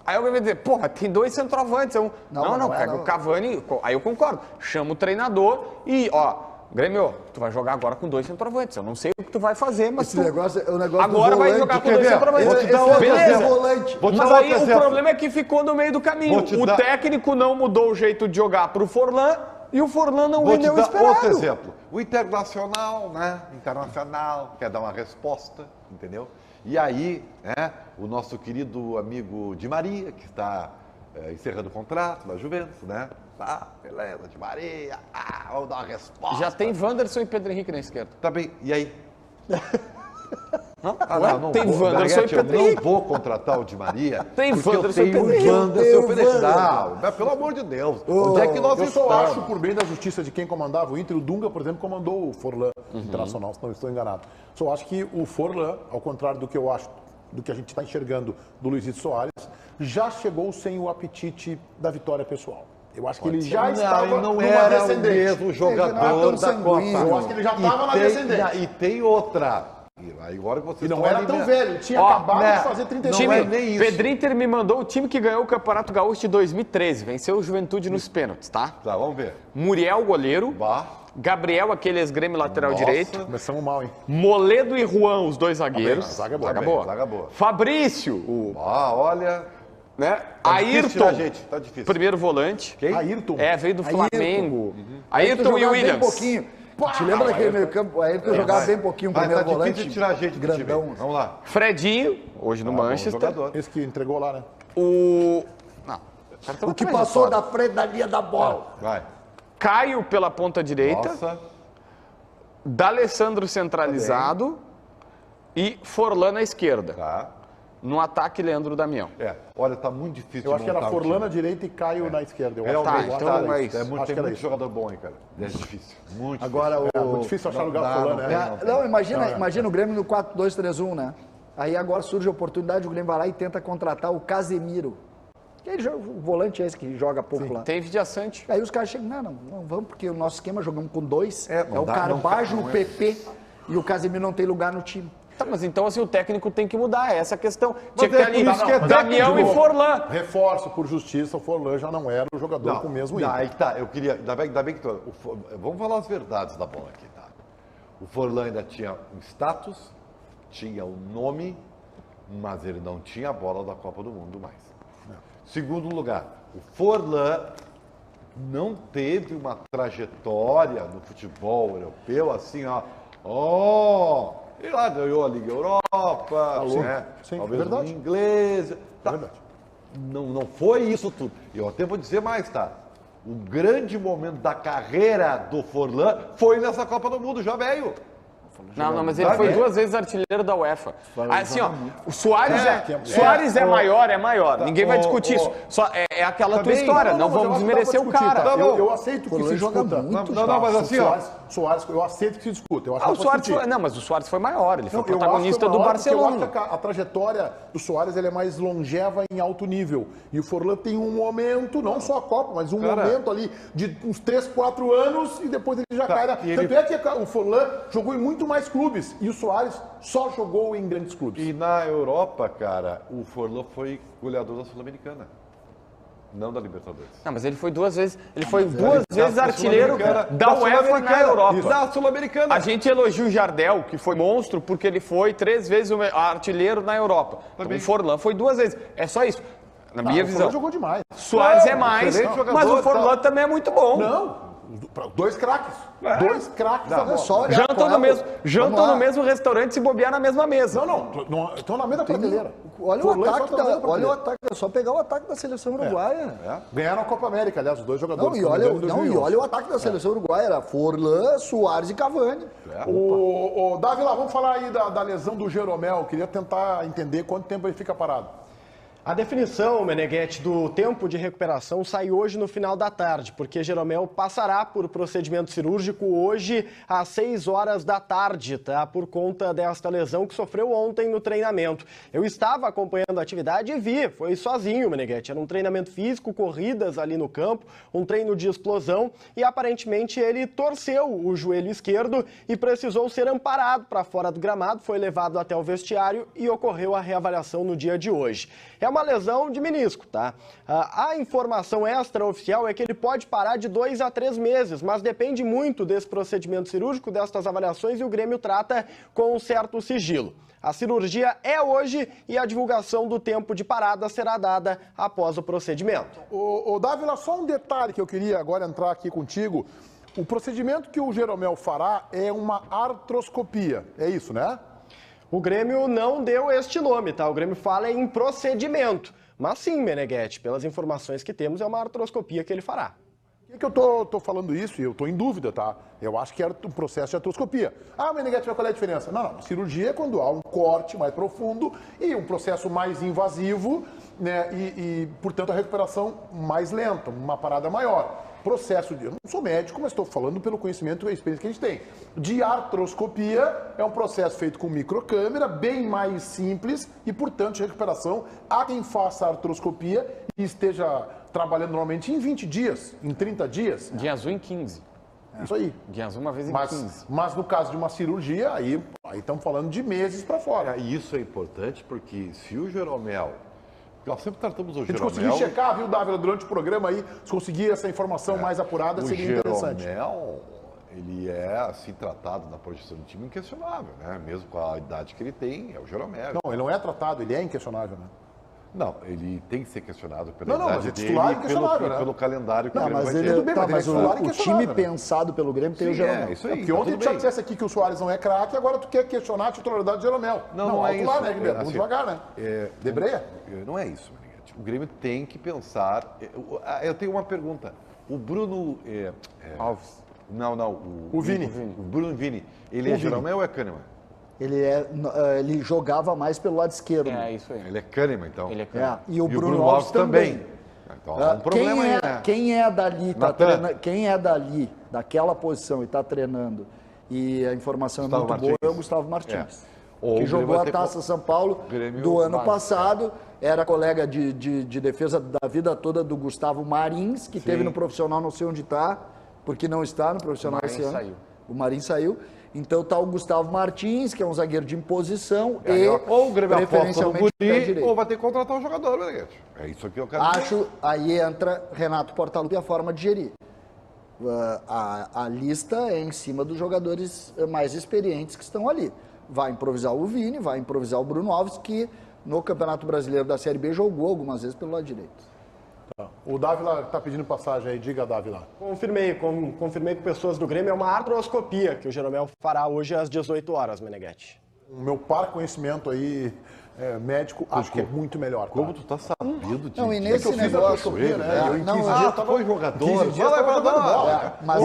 Aí alguém vai dizer, porra, tem 2 centroavantes. Não, é, pega não. o Cavani, aí eu concordo. Chama o treinador e, ó, Grêmio, tu vai jogar agora com 2 centroavantes. Eu não sei o que tu vai fazer, mas Esse negócio é o negócio do agora vai volante. jogar com Quer 2 ver? centroavantes. Vou te dar Esse outro negócio Beleza. do volante. Vou te Mas dar aí outro o exemplo. problema é que ficou no meio do caminho. Vou te O dar- técnico não mudou o jeito de jogar pro Forlan e o Forlan não Vou te rendeu o dar esperado. outro exemplo. O Internacional, né? Internacional, quer dar uma resposta, entendeu? E aí, né? O nosso querido amigo Di Maria, que está encerrando o contrato na Juventus, né? Tá, beleza, Di Maria, vamos dar uma resposta. Já tem Wanderson e Pedro Henrique na esquerda. Tá bem, e aí? Não? Ué, Tem vou, Wanderson e Narguete, Pedro eu não Henrique. vou contratar o Di Maria Tem porque Wanderson eu e tenho Pedro Henrique. o Wanderson e o Pedro Tem o Henrique. Não, pelo amor de Deus, onde é que nós Eu só estamos? acho, por bem da justiça de quem comandava o Inter, o Dunga, por exemplo, comandou o Forlan Internacional, se não estou enganado. Só acho que o Forlan, ao contrário do que eu acho, do que a gente está enxergando do Luizito Soares, já chegou sem o apetite da vitória pessoal. Eu acho que ele já estava ele não numa era o descendente. mesmo jogador tão da sanguíneo. Copa. Eu acho que ele já estava na descendente. E tem outra. E aí agora que vocês E não estão era ali, tão né? velho, ele tinha Ó, acabado né, de fazer 35 não é anos. nem isso. Pedro Inter me mandou o time que ganhou o Campeonato Gaúcho de 2013. Venceu o Juventude nos pênaltis, tá? Tá, vamos ver. Muriel, goleiro. Bah. Gabriel, aquele ex-Grêmio lateral Nossa. direito. Começamos mal, hein? Moledo e Juan, os dois zagueiros. Zaga boa. Zaga boa. Fabrício, o, Olha. né? Tá difícil Ayrton, tirar, gente. Tá difícil. primeiro volante. Quem? Ayrton. Veio do Flamengo. Ayrton e jogava Williams. bem pouquinho. Te lembra daquele meio campo? O Ayrton jogava bem pouquinho, o Mas primeiro tá volante. difícil de tirar gente do grandão. time. Vamos lá. Fredinho, hoje no Bom Manchester. jogador. Esse que entregou lá, né? O... Não. cara tem O uma que passou trajetória. da frente da linha da bola. Vai. Caio pela ponta direita. Nossa. D'Alessandro centralizado. E Forlan na esquerda. Tá. No ataque, Leandro Damião. Olha, tá muito difícil Eu acho que era montar um Forlan na time. direita e Caio na esquerda. Eu Realmente, acho que então era é isso. isso. É muito, Acho que tem era muito isso. jogador bom, hein, cara. É difícil. Muito Agora, difícil. É muito difícil achar lugar pro Forlan, né? Não, imagina o Grêmio no 4-2-3-1, né? Aí agora surge a oportunidade, o Grêmio vai lá e tenta contratar o Casemiro. Ele joga, o volante é esse que joga pouco lá. Tem Vidiaçante. Aí os caras chegam, não vamos, porque o nosso esquema jogamos com dois. Não o dá, Carbajo, não o PP e o Casemiro não tem lugar no time. Tá, mas então assim, o técnico tem que mudar essa questão. Mas Tinha que ter é ali por isso que é Damião técnico. e Forlan. Reforço, por justiça, o Forlan já não era o jogador com o mesmo ímpeto. Aí que tá, eu queria. Ainda bem que tu. Vamos falar as verdades da bola aqui, tá? O Forlan ainda tinha um status, tinha um nome, mas ele não tinha a bola da Copa do Mundo mais. Segundo lugar, o Forlan não teve uma trajetória no futebol europeu assim, ele lá ganhou a Liga Europa, né? Sim, Talvez verdade. um inglês. Tá. Verdade. Não foi isso tudo. E eu até vou dizer mais, tá? O grande momento da carreira do Forlan foi nessa Copa do Mundo, já veio. Não, mas ele foi 2 vezes artilheiro da UEFA. Assim, ó, o Soares é maior. Ninguém vai discutir isso. Só é aquela tua história, não vamos desmerecer o cara. Eu aceito que se discuta. Não, mas assim, ó. Soares, eu aceito que se discuta. Eu acho Ah, que o pode Soares discutir. foi, mas o Soares foi maior, ele foi Não, eu protagonista acho que do é maior, porque Barcelona. Eu acho que a trajetória do Soares ele é mais longeva em alto nível. E o Forlan tem um momento, não só a Copa, mas um momento ali de uns 3, 4 anos e depois ele já cai. Tanto é que o Forlan jogou em muito mais clubes e o Soares só jogou em grandes clubes. E na Europa, cara, o Forlan foi goleador da Sul-Americana. Não da Libertadores. Não, mas ele foi 2 vezes, duas vezes artilheiro Sul-Americana, da UEFA na Europa. Da Sul-Americana. A gente elogia o Jardel, que foi monstro, porque ele foi 3 vezes o artilheiro na Europa. Então, o Forlan foi 2 vezes. É só isso. Na minha O visão. Forlan jogou demais. Soares é mais, excelente jogador, mas o Forlan tá. também é muito bom. Não, 2 craques. 2 craques da bola. Só olhar Jantam qual no, é o- jantam Vamos lá. no mesmo restaurante se bobear na mesma mesa. Não, estão na mesma prateleira. Olha o Forlan ataque, só tá na mesma olha o prateleira. ataque, é só pegar o ataque da seleção uruguaia. Ganharam a Copa América, aliás, os dois jogadores. Não, e que olha, ganharam em 2011. olha o ataque da seleção uruguaia, era Forlan, Soares e Cavani. O Dávila, vamos falar aí da lesão do Jeromel. Queria tentar entender quanto tempo ele fica parado. A definição, Meneghetti, do tempo de recuperação sai hoje no final da tarde, porque Jeromel passará por procedimento cirúrgico hoje às 6 horas da tarde, tá? Por conta desta lesão que sofreu ontem no treinamento. Eu estava acompanhando a atividade e vi, foi sozinho, Meneghetti. Era um treinamento físico, corridas ali no campo, um treino de explosão e aparentemente ele torceu o joelho esquerdo e precisou ser amparado para fora do gramado, foi levado até o vestiário e ocorreu a reavaliação no dia de hoje. É uma lesão de menisco, tá? A informação extraoficial é que ele pode parar de 2 a 3 meses, mas depende muito desse procedimento cirúrgico, destas avaliações, e o Grêmio trata com um certo sigilo. A cirurgia é hoje e a divulgação do tempo de parada será dada após o procedimento. Ô Dávila, só um detalhe que eu queria agora entrar aqui contigo. O procedimento que o Jeromel fará é uma artroscopia, é isso, né? O Grêmio não deu este nome, tá? O Grêmio fala em procedimento. Mas sim, Meneghetti, pelas informações que temos, é uma artroscopia que ele fará. Por que eu tô falando isso? E eu tô em dúvida, tá? Eu acho que era um processo de artroscopia. Ah, Meneghetti, qual é a diferença? Não. Cirurgia é quando há um corte mais profundo e um processo mais invasivo, né? E portanto, a recuperação mais lenta, uma parada maior. Processo de... Eu não sou médico, mas estou falando pelo conhecimento e a experiência que a gente tem. De artroscopia é um processo feito com microcâmera, bem mais simples e, portanto, de recuperação. Há quem faça a artroscopia e esteja trabalhando normalmente em 20 dias, em 30 dias. Guinha azul em 15. Isso aí. Guinha azul uma vez em 15. Mas no caso de uma cirurgia, aí estamos falando de meses para fora. E isso é importante porque se o Jeromel... Nós sempre tratamos o Se a gente Jeromel... conseguir checar, viu, Dávila, durante o programa aí, se conseguir essa informação mais apurada, seria interessante. O Jeromel, ele é, assim, tratado na projeção do time inquestionável, né? Mesmo com a idade que ele tem, é o Jeromel. Não, ele não é tratado, ele é inquestionável, né? Não, ele tem que ser questionado pela Não, idade mas é dele titular e inquestionável, né? pelo calendário que Não, o Grêmio mas vai ele, ter. Tudo bem, tá, mas mas ele é titular o time inquestionável, né? pensado pelo Grêmio tem o Sim, Jeromel. é, isso aí. Porque ontem tudo tu já bem. dissesse aqui que o Soares não é craque, agora tu quer questionar a titularidade do Jeromel. Não é alto lá, isso. né, Ribeiro? Vamos Assim, devagar, né? Debreia? Não é isso, Meneghetti. O Grêmio tem que pensar... Eu tenho uma pergunta. O Bruno... Alves. Não. O Vini. O Bruno Vini. Ele é Jeromel ou é Kahneman? Ele jogava mais pelo lado esquerdo. É isso aí. Ele é Kahneman, então. Ele é É, canhoto. e o Bruno Alves também. Então, há um problema aí, né? Quem é dali, Natan. quem é dali, daquela posição e está treinando, e a informação Gustavo é muito boa, Martins. é o Gustavo Martins. É. Ou Que o jogou Grêmio a vai ter Taça São Paulo Grêmio do ano base, passado, era colega de defesa da vida toda do Gustavo Marins, que teve no profissional, não sei onde está, porque não está no profissional O Marins esse ano. saiu. O Marins saiu. Então está o Gustavo Martins, que é um zagueiro de imposição, Ou o Grêmio aposta no preferencialmente pé Guri, direito. ou vai ter que contratar um jogador, Meneghetti. É isso que eu quero dizer. Acho, aí entra Renato Portaluppi e a forma de gerir. A lista é em cima dos jogadores mais experientes que estão ali. Vai improvisar o Vini, vai improvisar o Bruno Alves, que no Campeonato Brasileiro da Série B jogou algumas vezes pelo lado direito. O Dávila está pedindo passagem aí, diga, Dávila. Confirmei com pessoas do Grêmio, é uma artroscopia que o Jeromel fará hoje às 18 horas, Meneghetti. O meu par conhecimento aí, médico, acho que é muito melhor. Como tu tá sabendo disso? Não, e nesse eu fiz a negócio... artroscopia, né? Eu em 15 não, dias tu foi jogador? 15 dias Vai tava jogando bola. Mas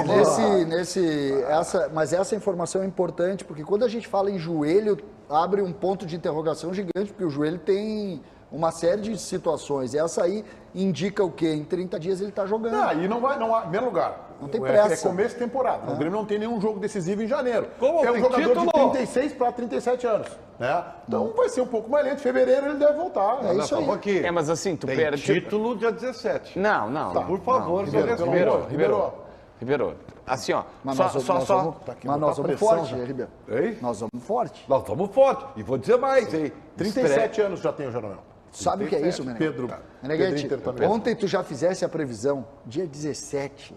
mas essa informação é importante, porque quando a gente fala em joelho, abre um ponto de interrogação gigante, porque o joelho tem uma série de situações. E essa aí indica o quê? Em 30 dias ele está jogando. Aí não há, primeiro lugar. Não tem É pressa. começo de temporada. O Grêmio não tem nenhum jogo decisivo em janeiro. Como é um tem jogador título? de 36 para 37 anos. Né? Então vai ser um pouco mais lento. Em fevereiro ele deve voltar. É isso aí. Aqui. É, mas assim, tu Tem perde... título dia 17. Não, não. Tá, não, por favor, não. seu Ribeiro, Ribeiro. Assim, ó. Mas só, nós só, vamos, só. mas nós vamos forte, Ribeiro. Hein? Nós vamos forte. Nós estamos fortes. E vou dizer mais, hein? 37 anos já tem o Jeromel. Sabe o que é isso, Meneghetti? Pedro. Meneghetti, Pedro Inter também. ontem tu já fizesse a previsão. Dia 17,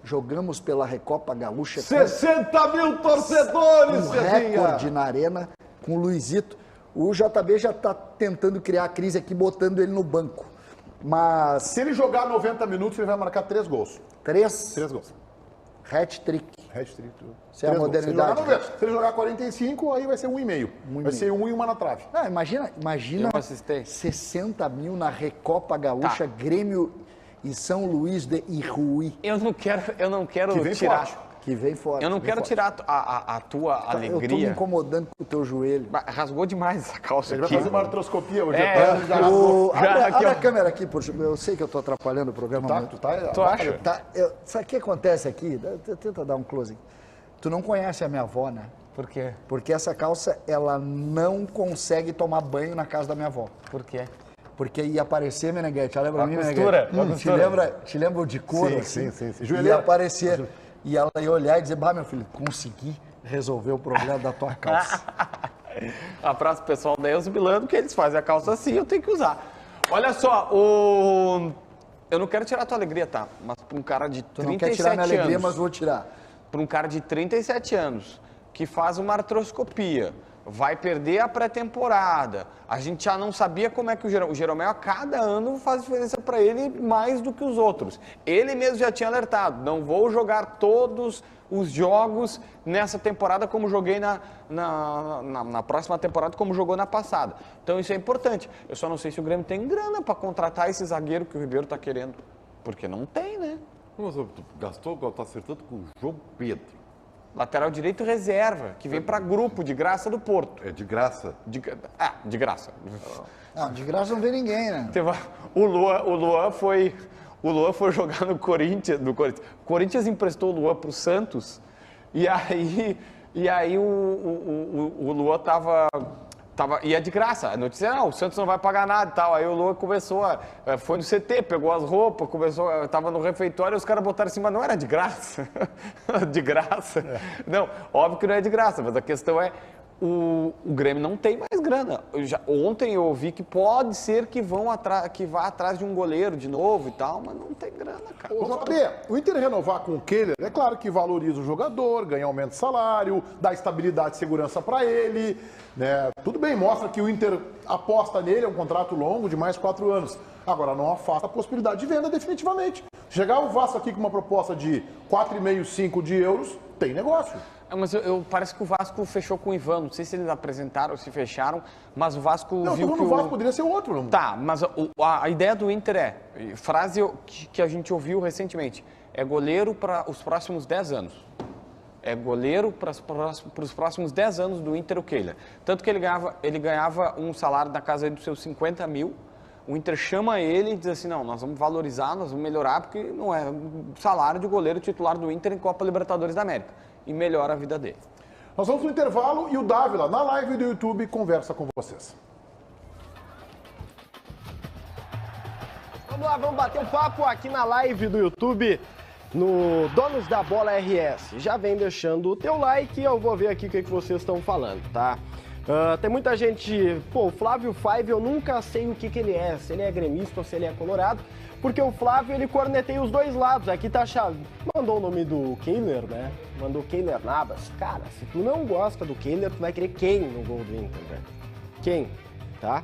jogamos pela Recopa Gaúcha. 60 mil torcedores, Um Cezinha! recorde na arena com o Luizito. O JB já está tentando criar a crise aqui, botando ele no banco. Mas Se ele jogar 90 minutos, ele vai marcar 3 gols. 3 gols. hat-trick. Hat-trick. Isso é a 3 gols. modernidade. Se ele jogar 45, aí vai ser 1,5. Vai ser 1 e 1 na trave. Não, imagina Eu assistei. 60 mil na Recopa Gaúcha, Grêmio e São Luís de Ijuí, Eu não quero Que vem tirar. forte. que vem fora. Eu não vem quero forte. tirar a tua Eu tô me alegria. incomodando com o teu joelho. Rasgou demais essa calça Ele vai aqui. fazer uma artroscopia hoje. Abre a câmera aqui, por favor. Eu sei que eu tô atrapalhando o programa. Tá, mas- Tu acha? Tá, sabe o que acontece aqui? Tenta dar um close. Tu não conhece a minha avó, né? Por quê? Porque essa calça, ela não consegue tomar banho na casa da minha avó. Por quê? Porque ia aparecer, Meneghetti, olha pra A mim, costura, Meneghetti. a costura. Te lembra o de couro? Sim, assim? sim. Ia Joelheira. aparecer, e ela ia olhar e dizer, bah, meu filho, consegui resolver o problema da tua calça. Abraço pessoal da Elzo Milano, que eles fazem a calça assim, eu tenho que usar. Olha só, eu não quero tirar a tua alegria, tá? Mas pra um cara de Tu não 37 quer tirar minha alegria, anos, mas vou tirar. para um cara de 37 anos que faz uma artroscopia, vai perder a pré-temporada. A gente já não sabia como é que o Jeromel a cada ano faz diferença para ele mais do que os outros. Ele mesmo já tinha alertado, não vou jogar todos os jogos nessa temporada como joguei na próxima temporada, como jogou na passada. Então isso é importante. Eu só não sei se o Grêmio tem grana para contratar esse zagueiro que o Ribeiro está querendo. Porque não tem, né? Mas tu gastou, tá acertando com o João Pedro. Lateral direito reserva, que vem para grupo de graça do Porto. É de graça. De graça. Não, de graça não vem ninguém, né? O Luan foi jogar no Corinthians. O Corinthians emprestou o Luan para o Santos e aí o Luan ia de graça. A notícia, o Santos não vai pagar nada e tal. Aí o Luan começou, foi no CT, pegou as roupas, estava no refeitório e os caras botaram assim, mas não era de graça. De graça. Não, óbvio que não é de graça, mas a questão é o Grêmio não tem mais grana. Ontem eu ouvi que pode ser que vá atrás de um goleiro de novo e tal, mas não tem grana, cara. Ô, JB, o Inter renovar com o Kehler, é claro que valoriza o jogador, ganha aumento de salário, dá estabilidade e segurança para ele, né? Tudo bem, mostra que o Inter aposta nele, é um contrato longo de mais 4 anos. Agora, não afasta a possibilidade de venda definitivamente. Chegar o Vasco aqui com uma proposta de 4,5, 5 de euros, tem negócio. Mas parece que o Vasco fechou com o Ivan, não sei se eles apresentaram ou se fecharam, mas o Vasco não, viu que o Vasco poderia ser outro. Não? Tá, mas a ideia do Inter frase que a gente ouviu recentemente, é goleiro para os próximos 10 anos. É goleiro para os próximos 10 anos do Inter, o Kehler. Tanto que ele ganhava um salário na casa dos seus 50 mil, o Inter chama ele e diz assim, não, nós vamos valorizar, nós vamos melhorar, porque não é o salário de goleiro titular do Inter em Copa Libertadores da América. E melhora a vida dele. Nós vamos no intervalo e o Dávila, na live do YouTube, conversa com vocês. Vamos lá, vamos bater um papo aqui na live do YouTube, no Donos da Bola RS. Já vem deixando o teu like e eu vou ver aqui o que vocês estão falando, tá? Tem muita gente... Pô, o Flávio Five, eu nunca sei o que ele é, se ele é gremista ou se ele é colorado, porque o Flávio, ele corneteia os dois lados. Aqui tá mandou o nome do Kehler, né? Mandou Kehler Navas. Cara, se tu não gosta do Kehler, tu vai querer quem no gol do Inter, velho? Quem? Tá?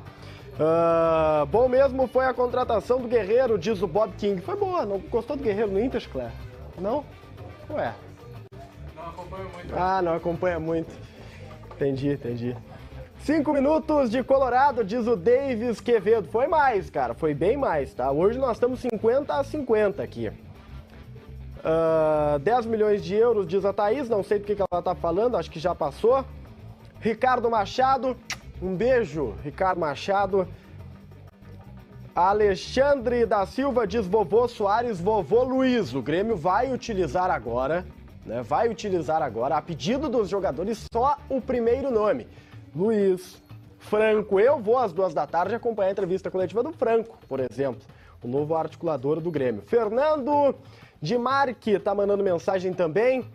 Bom mesmo foi a contratação do Guerreiro, diz o Bob King. Foi boa, não gostou do Guerreiro no Inter, Claire? Não? Ué. Não acompanha muito. Ah, não acompanha muito. Entendi. 5 minutos de Colorado, diz o Davis Quevedo. Foi mais, cara, foi bem mais, tá? Hoje nós estamos 50-50 aqui. 10 milhões de euros, diz a Thaís, não sei do que ela tá falando, acho que já passou. Ricardo Machado, um beijo, Ricardo Machado. Alexandre da Silva diz vovô Soares, vovô Luiz. O Grêmio vai utilizar agora, né? Vai utilizar agora, a pedido dos jogadores, só o primeiro nome. Luiz, Franco. Eu vou às 14h acompanhar a entrevista coletiva do Franco, por exemplo, o novo articulador do Grêmio. Fernando de Marque tá mandando mensagem também.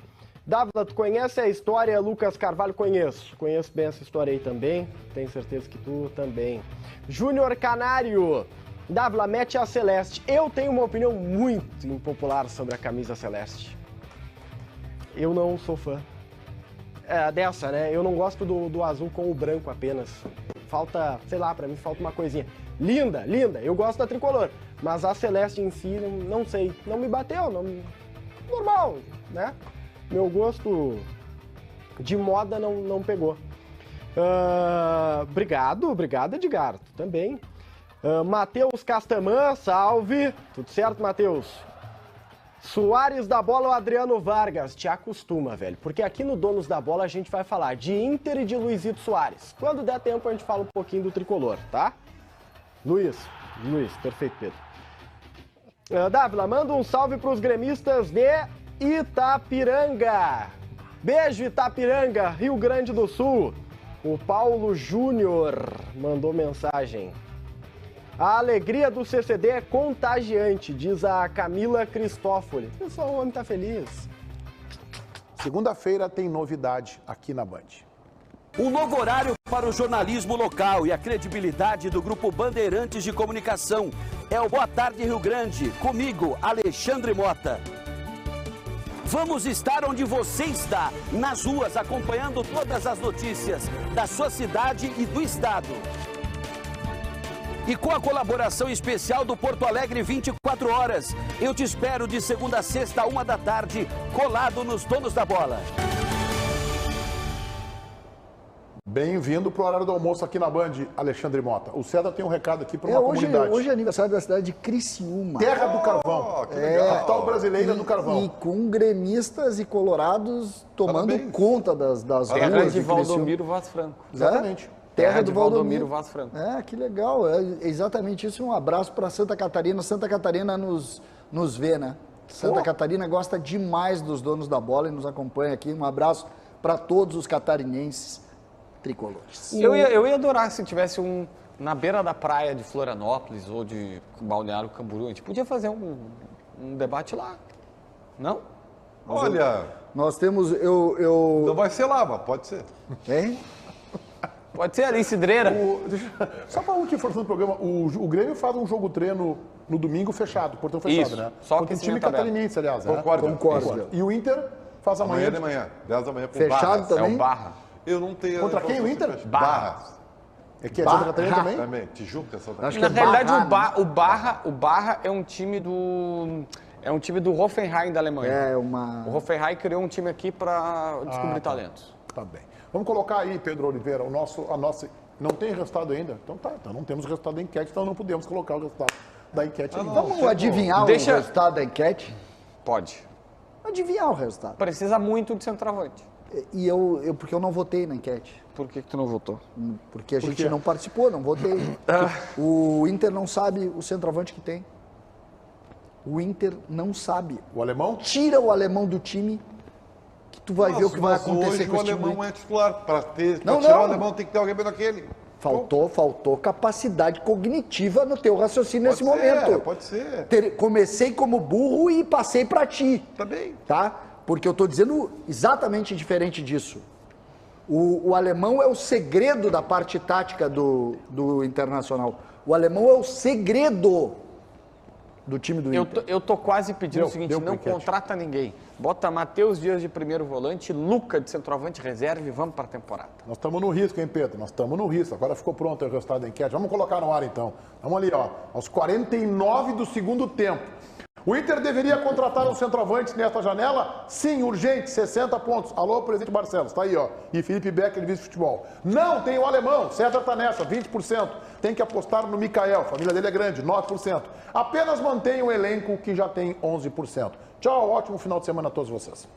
Dávila, tu conhece a história? Lucas Carvalho, conheço bem essa história aí também, tenho certeza que tu também. Júnior Canário, Dávila, mete a Celeste. Eu tenho uma opinião muito impopular sobre a camisa Celeste. Eu não sou fã. Dessa, né? Eu não gosto do azul com o branco apenas. Falta, sei lá, pra mim falta uma coisinha. Linda, eu gosto da tricolor. Mas a Celeste em si, não sei, não me bateu, normal, né? Meu gosto de moda não pegou. Obrigado, Edgar, tu também. Matheus Castamã, salve. Tudo certo, Matheus? Soares da Bola ou Adriano Vargas? Te acostuma, velho, porque aqui no Donos da Bola a gente vai falar de Inter e de Luizito Soares. Quando der tempo a gente fala um pouquinho do tricolor, tá? Luiz, perfeito, Pedro. Dávila, manda um salve pros gremistas de Itapiranga. Beijo, Itapiranga, Rio Grande do Sul. O Paulo Júnior mandou mensagem. A alegria do CCD é contagiante, diz a Camila Cristófoli. Pessoal, o homem tá feliz. Segunda-feira tem novidade aqui na Band. Um novo horário para o jornalismo local e a credibilidade do Grupo Bandeirantes de Comunicação. É o Boa Tarde Rio Grande, comigo, Alexandre Mota. Vamos estar onde você está, nas ruas, acompanhando todas as notícias da sua cidade e do estado. E com a colaboração especial do Porto Alegre 24 horas, eu te espero de segunda a sexta, 13h, colado nos Donos da Bola. Bem-vindo para o horário do almoço aqui na Band, Alexandre Mota. O César tem um recado aqui para uma comunidade. Hoje é aniversário da cidade de Criciúma. Terra do Carvão. Capital brasileira do Carvão. E com gremistas e colorados tomando conta das ruas de de Criciúma. Valdomiro Vaz Franco. Exatamente. Terra do Valdomiro Vaz Franco. Que legal. É exatamente isso. Um abraço para Santa Catarina. Santa Catarina nos vê, né? Santa Catarina gosta demais dos Donos da Bola e nos acompanha aqui. Um abraço para todos os catarinenses tricolores. Eu ia adorar se tivesse na beira da praia de Florianópolis ou de Balneário Camboriú. A gente podia fazer um debate lá. Não? Olha... Nós temos... Não vai ser lá, mas pode ser. Hein? Pode ser ali, Cidreira. Só para um que for no programa, o Grêmio faz um jogo treino no domingo fechado, portão fechado, Isso, né? só Contra um time aquecimento catarinense, aliás. Né? Concordo. E o Inter faz amanhã. Amanhã de manhã, 10 da manhã. com Fechado Barras. também? É o Barra. Eu não tenho... Contra quem, o Inter? Barras. É que é Santa Catarina também? Também, Tijuca, Santa Acho Catarina. que Na é realidade, Barra, o Barra é um time do... É um time do Hoffenheim da Alemanha. É uma... O Hoffenheim criou um time aqui para descobrir talentos. Tá bem. Vamos colocar aí, Pedro Oliveira, a nossa... Não tem resultado ainda? Então tá, então não temos o resultado da enquete, então não podemos colocar o resultado da enquete ainda. Vamos adivinhar o resultado da enquete? Pode. Adivinhar o resultado. Precisa muito de centroavante. E porque eu não votei na enquete. Por que tu não votou? Porque a gente não participou, não votei. O Inter não sabe o centroavante que tem. O Inter não sabe. O alemão? Tira o alemão do time, que tu vai ver o que vai acontecer hoje com o esse time. alemão é titular. Para Não, tirar não. o alemão tem que ter alguém bem daquele. Faltou capacidade cognitiva no teu raciocínio nesse momento. Pode ser. Comecei como burro e passei para ti. Tá bem. Tá? Porque eu estou dizendo exatamente diferente disso. O alemão é o segredo da parte tática do Internacional. O alemão é o segredo do time do Inter. Eu tô quase pedindo o seguinte, não enquete. contrata ninguém. Bota Matheus Dias de primeiro volante, Luca de centroavante reserva e vamos para a temporada. Nós estamos no risco, hein, Pedro? Nós estamos no risco. Agora ficou pronto o resultado da enquete. Vamos colocar no ar, então. Vamos ali, ó. Aos 49 do segundo tempo. O Inter deveria contratar um centroavante nesta janela? Sim, urgente, 60 pontos. Alô, presidente Barcelos, tá aí, ó. E Felipe Becker, vice-futebol. Não, tem o alemão, César tá nessa, 20%. Tem que apostar no Mikael, a família dele é grande, 9%. Apenas mantenha o elenco que já tem 11%. Tchau, ótimo final de semana a todos vocês.